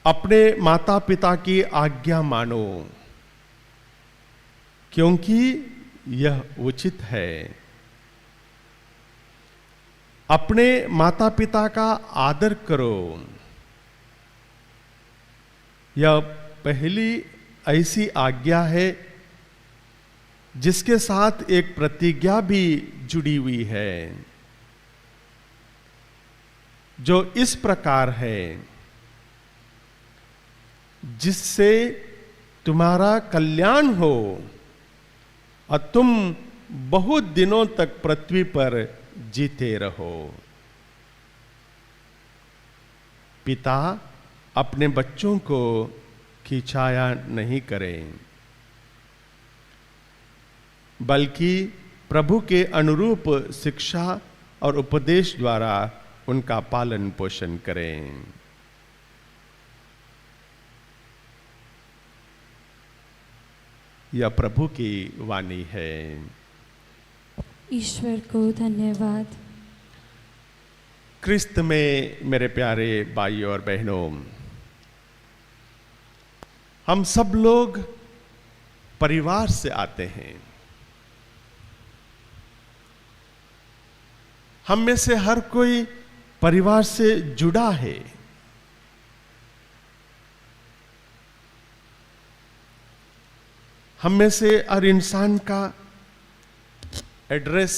अपने माता पिता की आज्ञा मानो, क्योंकि यह उचित है। अपने माता पिता का आदर करो, यह पहली ऐसी आज्ञा है जिसके साथ एक प्रतिज्ञा भी जुड़ी हुई है, जो इस प्रकार है, जिससे तुम्हारा कल्याण हो और तुम बहुत दिनों तक पृथ्वी पर जीते रहो। पिता अपने बच्चों को खिंचाया नहीं करें, बल्कि प्रभु के अनुरूप शिक्षा और उपदेश द्वारा उनका पालन पोषण करें। यह प्रभु की वाणी है। ईश्वर को धन्यवाद। क्रिस्त में मेरे प्यारे भाइयों और बहनों, हम सब लोग परिवार से आते हैं। हम में से हर कोई परिवार से जुड़ा है। हम में से हर इंसान का एड्रेस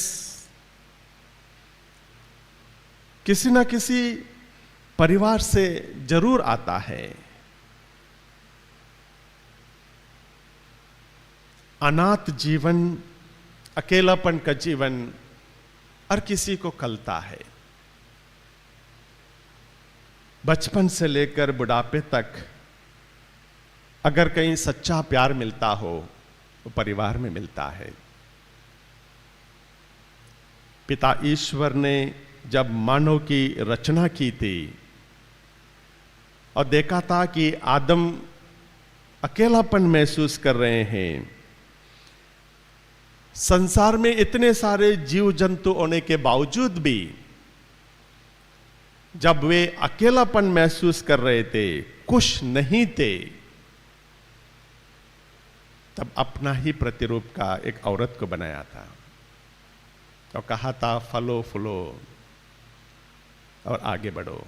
किसी ना किसी परिवार से जरूर आता है। अनाथ जीवन, अकेलापन का जीवन हर किसी को खलता है। बचपन से लेकर बुढ़ापे तक अगर कहीं सच्चा प्यार मिलता हो तो परिवार में मिलता है। पिता ईश्वर ने जब मानव की रचना की थी और देखा था कि आदम अकेलापन महसूस कर रहे हैं, संसार में इतने सारे जीव जंतु होने के बावजूद भी जब वे अकेलापन महसूस कर रहे थे, खुश नहीं थे, तब अपना ही प्रतिरूप का एक औरत को बनाया था और कहा था फलो फूलो और आगे बढ़ो।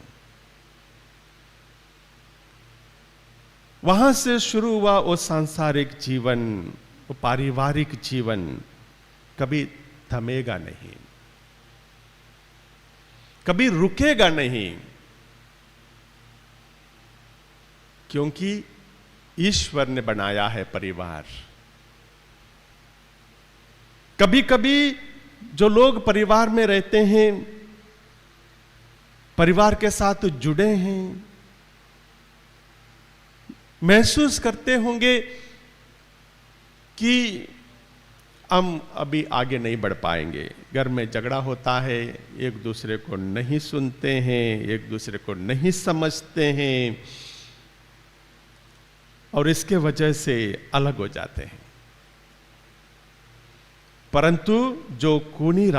वहां से शुरू हुआ वो सांसारिक जीवन, वो पारिवारिक जीवन कभी थमेगा नहीं, कभी रुकेगा नहीं, क्योंकि ईश्वर ने बनाया है परिवार। कभी कभी जो लोग परिवार में रहते हैं, परिवार के साथ जुड़े हैं, महसूस करते होंगे कि हम अभी आगे नहीं बढ़ पाएंगे। घर में झगड़ा होता है, एक दूसरे को नहीं सुनते हैं, एक दूसरे को नहीं समझते हैं और इसके वजह से अलग हो जाते हैं। परंतु जो खूनी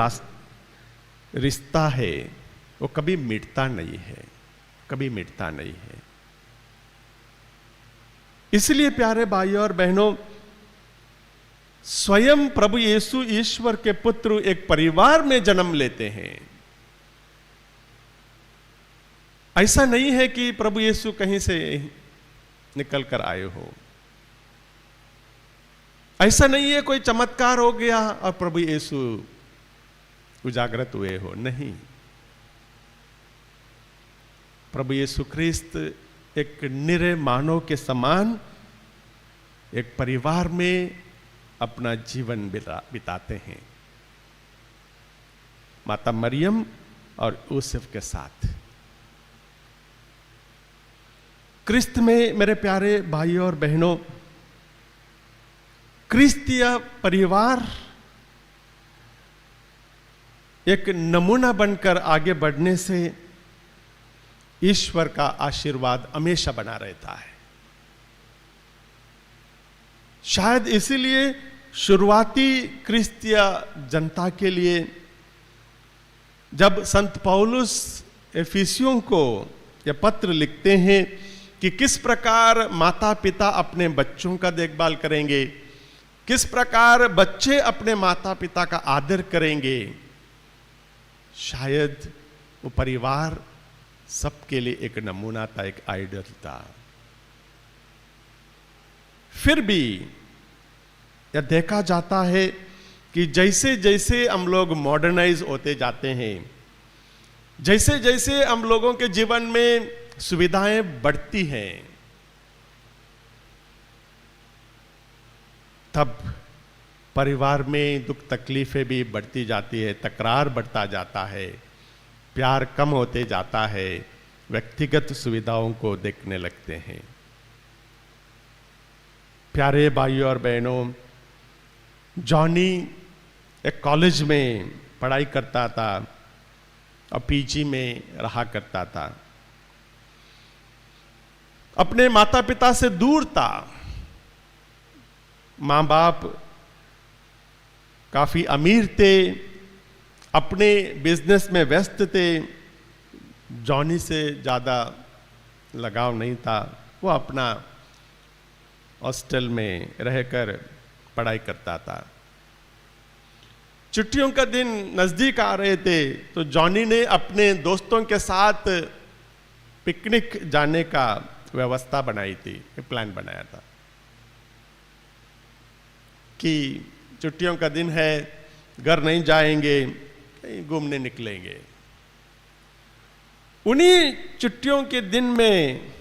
रिश्ता है वो कभी मिटता नहीं है, कभी मिटता नहीं है। इसलिए प्यारे भाइयों और बहनों, स्वयं प्रभु यीशु ईश्वर के पुत्र एक परिवार में जन्म लेते हैं। ऐसा नहीं है कि प्रभु यीशु कहीं से निकल कर आए हो, ऐसा नहीं है कोई चमत्कार हो गया और प्रभु यीशु उजागरत हुए हो, नहीं। प्रभु यीशु ख्रिस्त एक निरे मानव के समान एक परिवार में अपना जीवन बिताते हैं, माता मरियम और यूसुफ के साथ। क्रिस्त में मेरे प्यारे भाइयों और बहनों, क्रिस्तीय परिवार एक नमूना बनकर आगे बढ़ने से ईश्वर का आशीर्वाद हमेशा बना रहता है। शायद इसीलिए शुरुआती क्रिस्तीय जनता के लिए जब संत पौलुस एफिसियों को यह पत्र लिखते हैं कि किस प्रकार माता पिता अपने बच्चों का देखभाल करेंगे, किस प्रकार बच्चे अपने माता पिता का आदर करेंगे, शायद वो परिवार सबके लिए एक नमूना था, एक आइडल था। फिर भी यह देखा जाता है कि जैसे जैसे हम लोग मॉडर्नाइज होते जाते हैं, जैसे जैसे हम लोगों के जीवन में सुविधाएं बढ़ती हैं, तब परिवार में दुख तकलीफें भी बढ़ती जाती है, तकरार बढ़ता जाता है, प्यार कम होते जाता है, व्यक्तिगत सुविधाओं को देखने लगते हैं। प्यारे भाइयों और बहनों, जॉनी एक कॉलेज में पढ़ाई करता था और पीजी में रहा करता था, अपने माता पिता से दूर था। माँ बाप काफी अमीर थे, अपने बिजनेस में व्यस्त थे, जॉनी से ज्यादा लगाव नहीं था। वो अपना हॉस्टल में रहकर पढ़ाई करता था। छुट्टियों का दिन नजदीक आ रहे थे तो जॉनी ने अपने दोस्तों के साथ पिकनिक जाने का व्यवस्था बनाई थी, प्लान बनाया था कि छुट्टियों का दिन है, घर नहीं जाएंगे, कहीं घूमने निकलेंगे। उन्हीं छुट्टियों के दिन में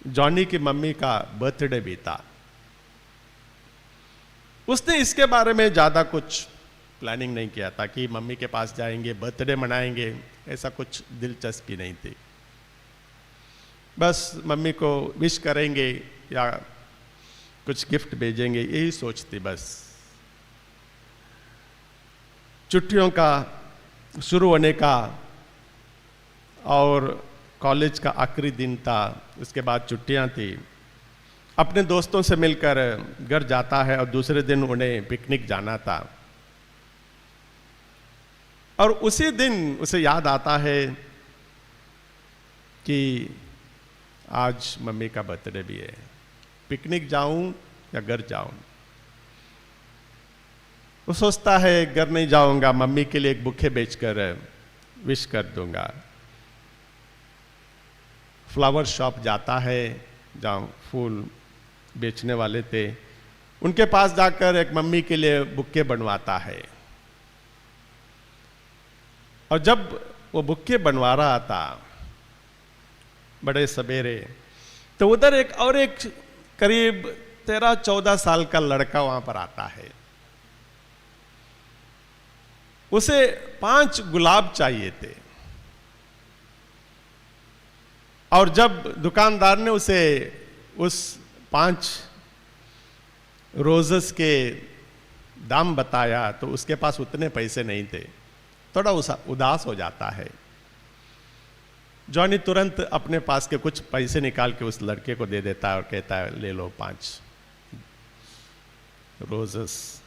जॉनी की मम्मी का बर्थडे बीता। उसने इसके बारे में ज्यादा कुछ प्लानिंग नहीं किया था कि मम्मी के पास जाएंगे, बर्थडे मनाएंगे, ऐसा कुछ दिलचस्पी नहीं थी। बस मम्मी को विश करेंगे या कुछ गिफ्ट भेजेंगे, यही सोच थी बस। छुट्टियों का शुरू होने का और कॉलेज का आखिरी दिन था, उसके बाद छुट्टियां थी। अपने दोस्तों से मिलकर घर जाता है और दूसरे दिन उन्हें पिकनिक जाना था। और उसी दिन उसे याद आता है कि आज मम्मी का बर्थडे भी है, पिकनिक जाऊं या घर जाऊं। वो सोचता है घर नहीं जाऊंगा, मम्मी के लिए एक बुके बेचकर विश कर दूंगा। फ्लावर शॉप जाता है जहाँ फूल बेचने वाले थे, उनके पास जाकर एक मम्मी के लिए बुके बनवाता है। और जब वो बुके बनवा रहा था बड़े सवेरे, तो उधर एक करीब 13-14 साल का लड़का वहां पर आता है। उसे 5 गुलाब चाहिए थे और जब दुकानदार ने उसे उस 5 रोजेस के दाम बताया तो उसके पास उतने पैसे नहीं थे। थोड़ा उदास हो जाता है। जॉनी तुरंत अपने पास के कुछ पैसे निकाल के उस लड़के को दे देता है और कहता है ले लो 5 रोजेस।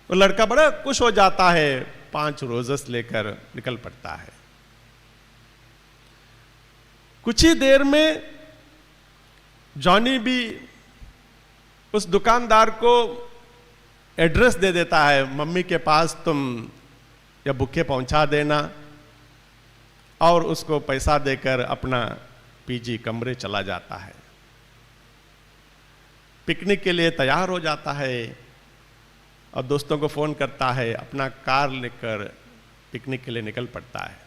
वो लड़का बड़ा खुश हो जाता है, 5 रोजेस लेकर निकल पड़ता है। कुछ ही देर में जॉनी भी उस दुकानदार को एड्रेस दे देता है, मम्मी के पास तुम या बुके पहुंचा देना, और उसको पैसा देकर अपना पीजी कमरे चला जाता है। पिकनिक के लिए तैयार हो जाता है और दोस्तों को फोन करता है, अपना कार लेकर पिकनिक के लिए निकल पड़ता है।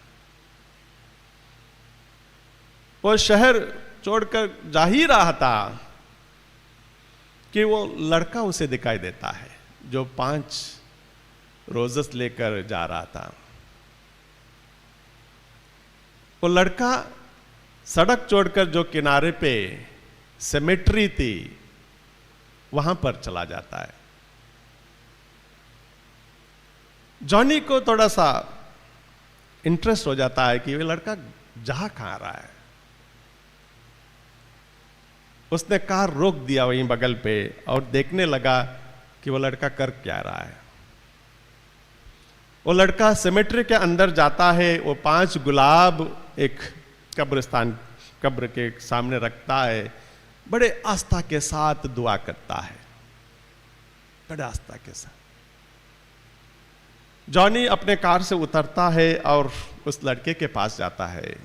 वो शहर छोड़कर जा ही रहा था कि वो लड़का उसे दिखाई देता है जो 5 रोजेस लेकर जा रहा था। वो लड़का सड़क छोड़कर जो किनारे पे सेमेट्री थी वहां पर चला जाता है। जॉनी को थोड़ा सा इंटरेस्ट हो जाता है कि ये लड़का जा कहां रहा है। उसने कार रोक दिया वहीं बगल पे और देखने लगा कि वो लड़का कर क्या रहा है। वो लड़का सेमेट्री के अंदर जाता है, वो 5 गुलाब एक कब्र के सामने रखता है, बड़े आस्था के साथ दुआ करता है, बड़े आस्था के साथ। जॉनी अपने कार से उतरता है और उस लड़के के पास जाता है,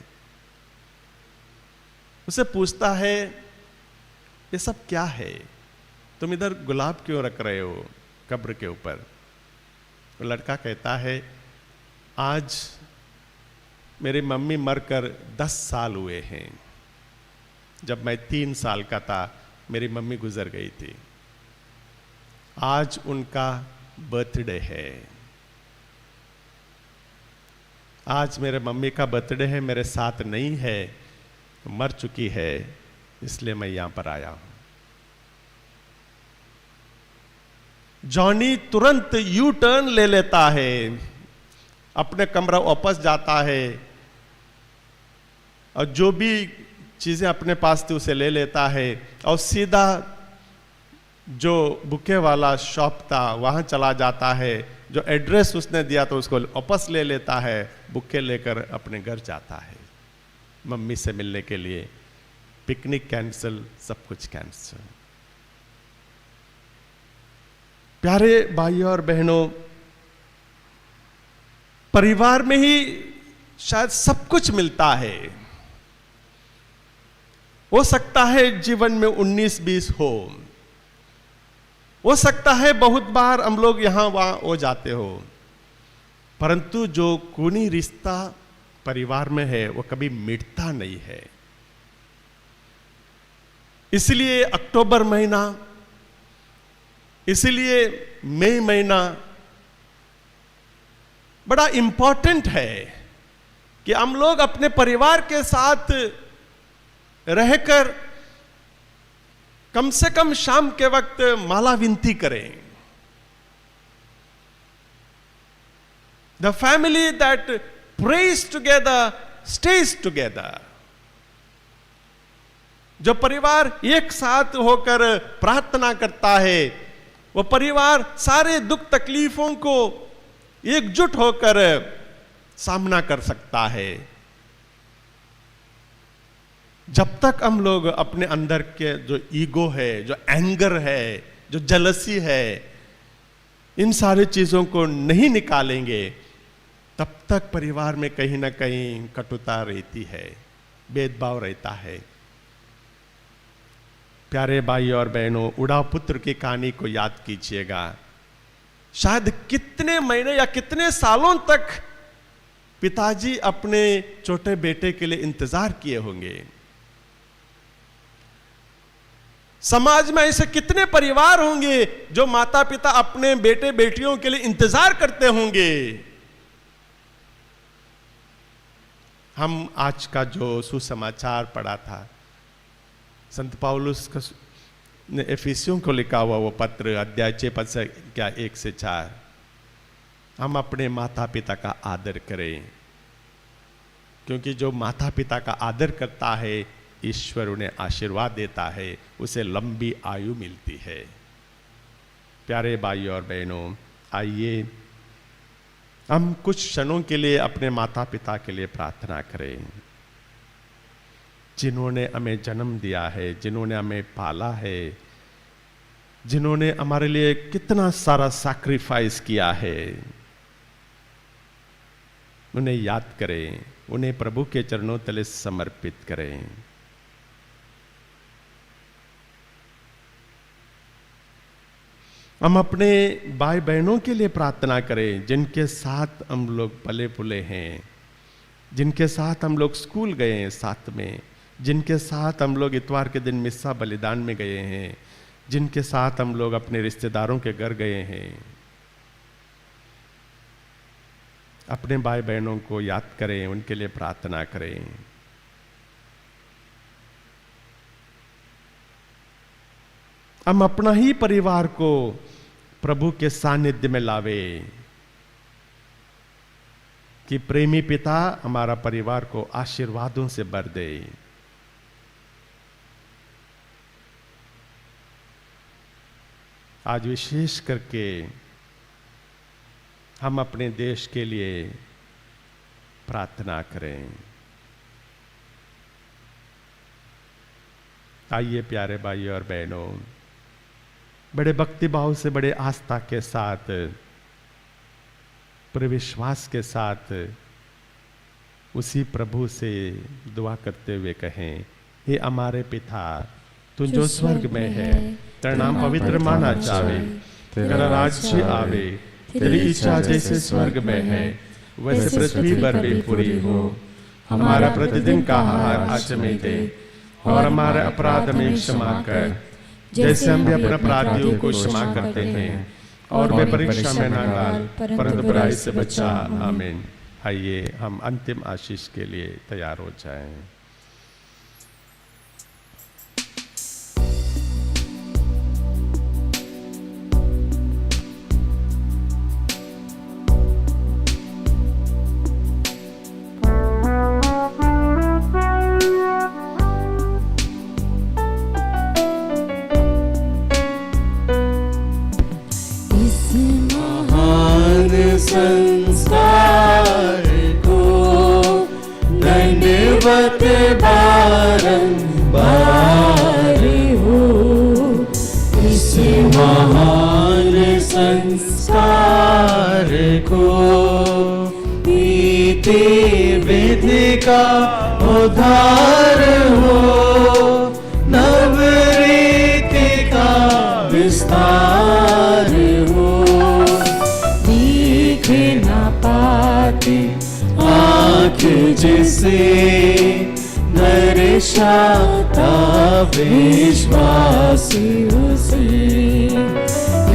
उसे पूछता है ये सब क्या है, तुम इधर गुलाब क्यों रख रहे हो कब्र के ऊपर। तो लड़का कहता है आज मेरी मम्मी मरकर 10 साल हुए हैं। जब मैं 3 साल का था मेरी मम्मी गुजर गई थी। आज उनका बर्थडे है। आज मेरे मम्मी का बर्थडे है, मेरे साथ नहीं है, मर चुकी है, इसलिए मैं यहां पर आया हूं। जॉनी तुरंत यू टर्न ले लेता है, अपने कमरा वापस जाता है और जो भी चीजें अपने पास थी उसे ले लेता है और सीधा जो बुके वाला शॉप था वहां चला जाता है। जो एड्रेस उसने दिया तो उसको वापस ले लेता है, बुके लेकर अपने घर जाता है मम्मी से मिलने के लिए। पिकनिक कैंसिल, सब कुछ कैंसिल। प्यारे भाइयों और बहनों, परिवार में ही शायद सब कुछ मिलता है। हो सकता है जीवन में 19-20 हो सकता है बहुत बार हम लोग यहां वहां हो जाते हो, परंतु जो खूनी रिश्ता परिवार में है वो कभी मिटता नहीं है। इसलिए अक्टूबर महीना, इसलिए मई महीना बड़ा इंपॉर्टेंट है कि हम लोग अपने परिवार के साथ रहकर कम से कम शाम के वक्त माला विनती करें। The family that praise together stage together. जो परिवार एक साथ होकर प्रार्थना करता है, वो परिवार सारे दुख तकलीफों को एकजुट होकर सामना कर सकता है। जब तक हम लोग अपने अंदर के जो ईगो है, जो एंगर है, जो जलसी है, इन सारी चीजों को नहीं निकालेंगे, तब तक परिवार में कहीं ना कहीं कटुता रहती है, भेदभाव रहता है। प्यारे भाई और बहनों, उड़ाव पुत्र की कहानी को याद कीजिएगा। शायद कितने महीने या कितने सालों तक पिताजी अपने छोटे बेटे के लिए इंतजार किए होंगे। समाज में ऐसे कितने परिवार होंगे जो माता पिता अपने बेटे बेटियों के लिए इंतजार करते होंगे। हम आज का जो सुसमाचार पढ़ा था, संत पौलुस ने एफिसियों को लिखा हुआ वो पत्र, अध्याय 6 पद से 1 से 4, हम अपने माता पिता का आदर करें, क्योंकि जो माता पिता का आदर करता है ईश्वर उन्हें आशीर्वाद देता है, उसे लंबी आयु मिलती है। प्यारे भाई और बहनों, आइए हम कुछ क्षणों के लिए अपने माता पिता के लिए प्रार्थना करें, जिन्होंने हमें जन्म दिया है, जिन्होंने हमें पाला है, जिन्होंने हमारे लिए कितना सारा सैक्रिफाइस किया है। उन्हें याद करें, उन्हें प्रभु के चरणों तले समर्पित करें। हम अपने भाई बहनों के लिए प्रार्थना करें, जिनके साथ हम लोग पले पुले हैं, जिनके साथ हम लोग स्कूल गए हैं साथ में, जिनके साथ हम लोग इतवार के दिन मिस्सा बलिदान में गए हैं, जिनके साथ हम लोग अपने रिश्तेदारों के घर गए हैं। अपने भाई बहनों को याद करें, उनके लिए प्रार्थना करें। हम अपना ही परिवार को प्रभु के सानिध्य में लावे कि प्रेमी पिता हमारा परिवार को आशीर्वादों से भर दे। आज विशेष करके हम अपने देश के लिए प्रार्थना करें। आइए प्यारे भाई और बहनों, बड़े भक्ति भाव से, बड़े आस्था के साथ, पूरे विश्वास के साथ उसी प्रभु से दुआ करते हुए कहें, हे हमारे पिता, तू जो स्वर्ग में है, तेरा नाम पवित्र माना जावे, तेरा राज्य आवे, तेरी इच्छा जैसे स्वर्ग में है वैसे पृथ्वी पर भी पूरी हो। हमारा प्रतिदिन का आहार आज हमें दे, और हमारे अपराध में क्षमा कर, जैसे हम भी अपने अपराधियों को क्षमा करते हैं, और वे परीक्षा में ना डाल, परंतु बुराई से बचा। आमीन। आइए हम अंतिम आशीष के लिए तैयार हो जाएं। संस्कार को दंडवत बारंबार हो, इस महान संस्कार को पीते विधि का उद्धार हो, नवरीति का विस्तार हो। न पाते आँख जिसे दर्शाता विश्वासी उसे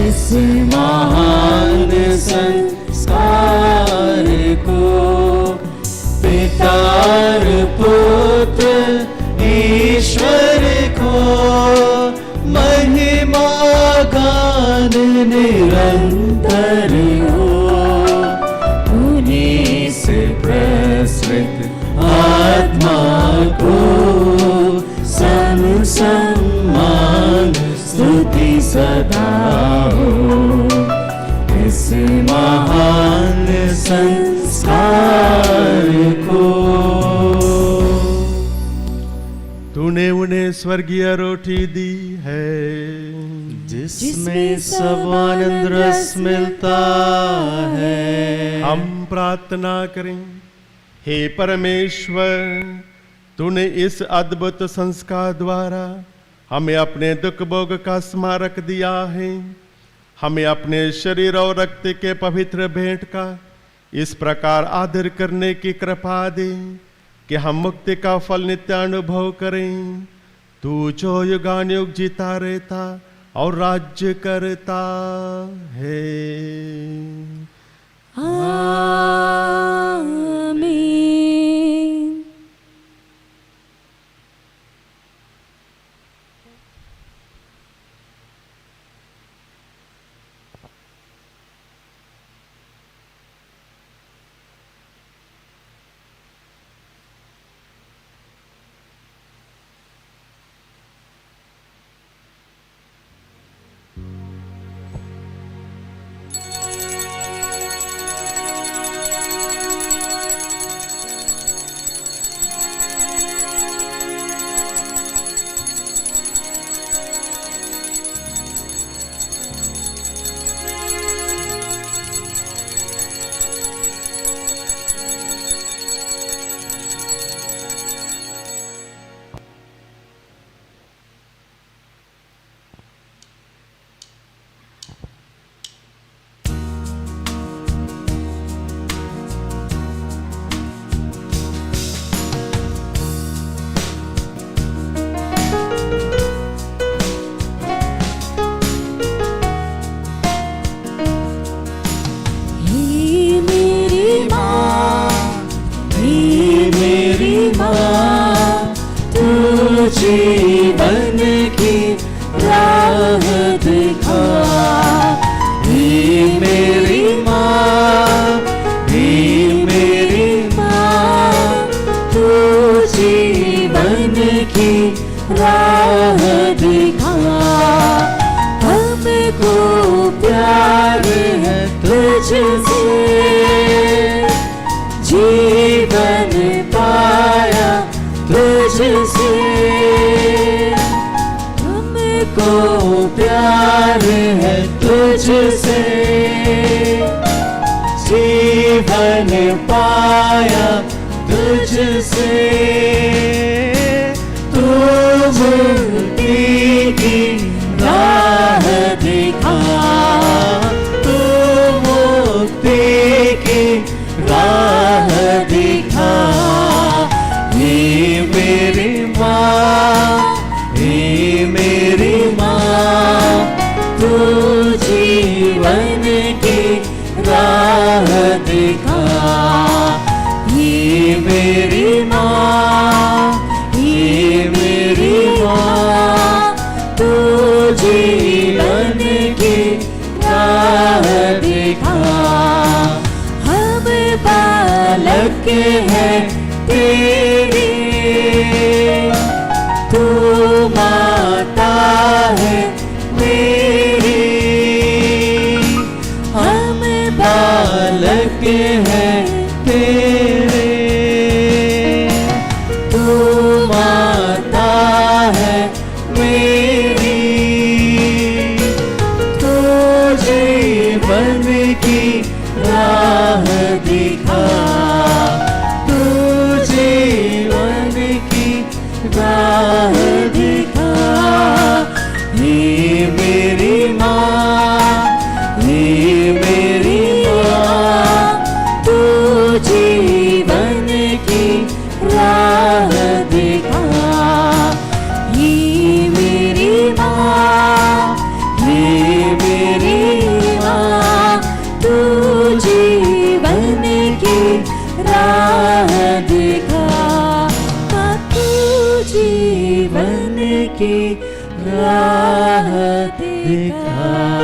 इस महान संस्कार को पिता पुत्र ईश्वर को महिमा गान निरंतर हो। उन्हीं से प्रसृत आत्मा को सम्मान स्तुति सदा हो। इस महान संस्कार को तूने उन्हें स्वर्गीय रोटी दी है जिसमें सब आनंद रस मिलता है। हम प्रार्थना करें। हे परमेश्वर, तूने इस अद्भुत संस्कार द्वारा हमें अपने दुख भोग का स्मारक दिया है। हमें अपने शरीर और रक्त के पवित्र भेंट का इस प्रकार आदर करने की कृपा दे कि हम मुक्ति का फल नित्य अनुभव करें। तू जो युगानुयुग जीता रहता और राज्य करता है। आमीन। जीवन की राह दिखा। हे मेरी माँ, हे मेरी माँ, तू जीवन की राह दिखा। हमको प्यार है तुझसे, जीवन पाया तुझसे। हमको प्यार है तुझसे, जीवन पाया तुझसे। तू मुक्ति की राह दिखा, तू मुक्ति की राह दिखा। हे मेरी माँ, हे मेरी माँ, तू जीवन की राह दिखा। हे मेरी माँ, हे मेरी माँ, तू जीवन की राह दिखा। हम बालक हैं तेरी, तू माता है मेरी। हम बालक हैं तेरे, तू माता है मेरी। तू जीवन की राह दिखा, तू जीवन की राह दिखा। हे मेरी माँ, हे मेरी माँ, तू जीवन की राह दिखा।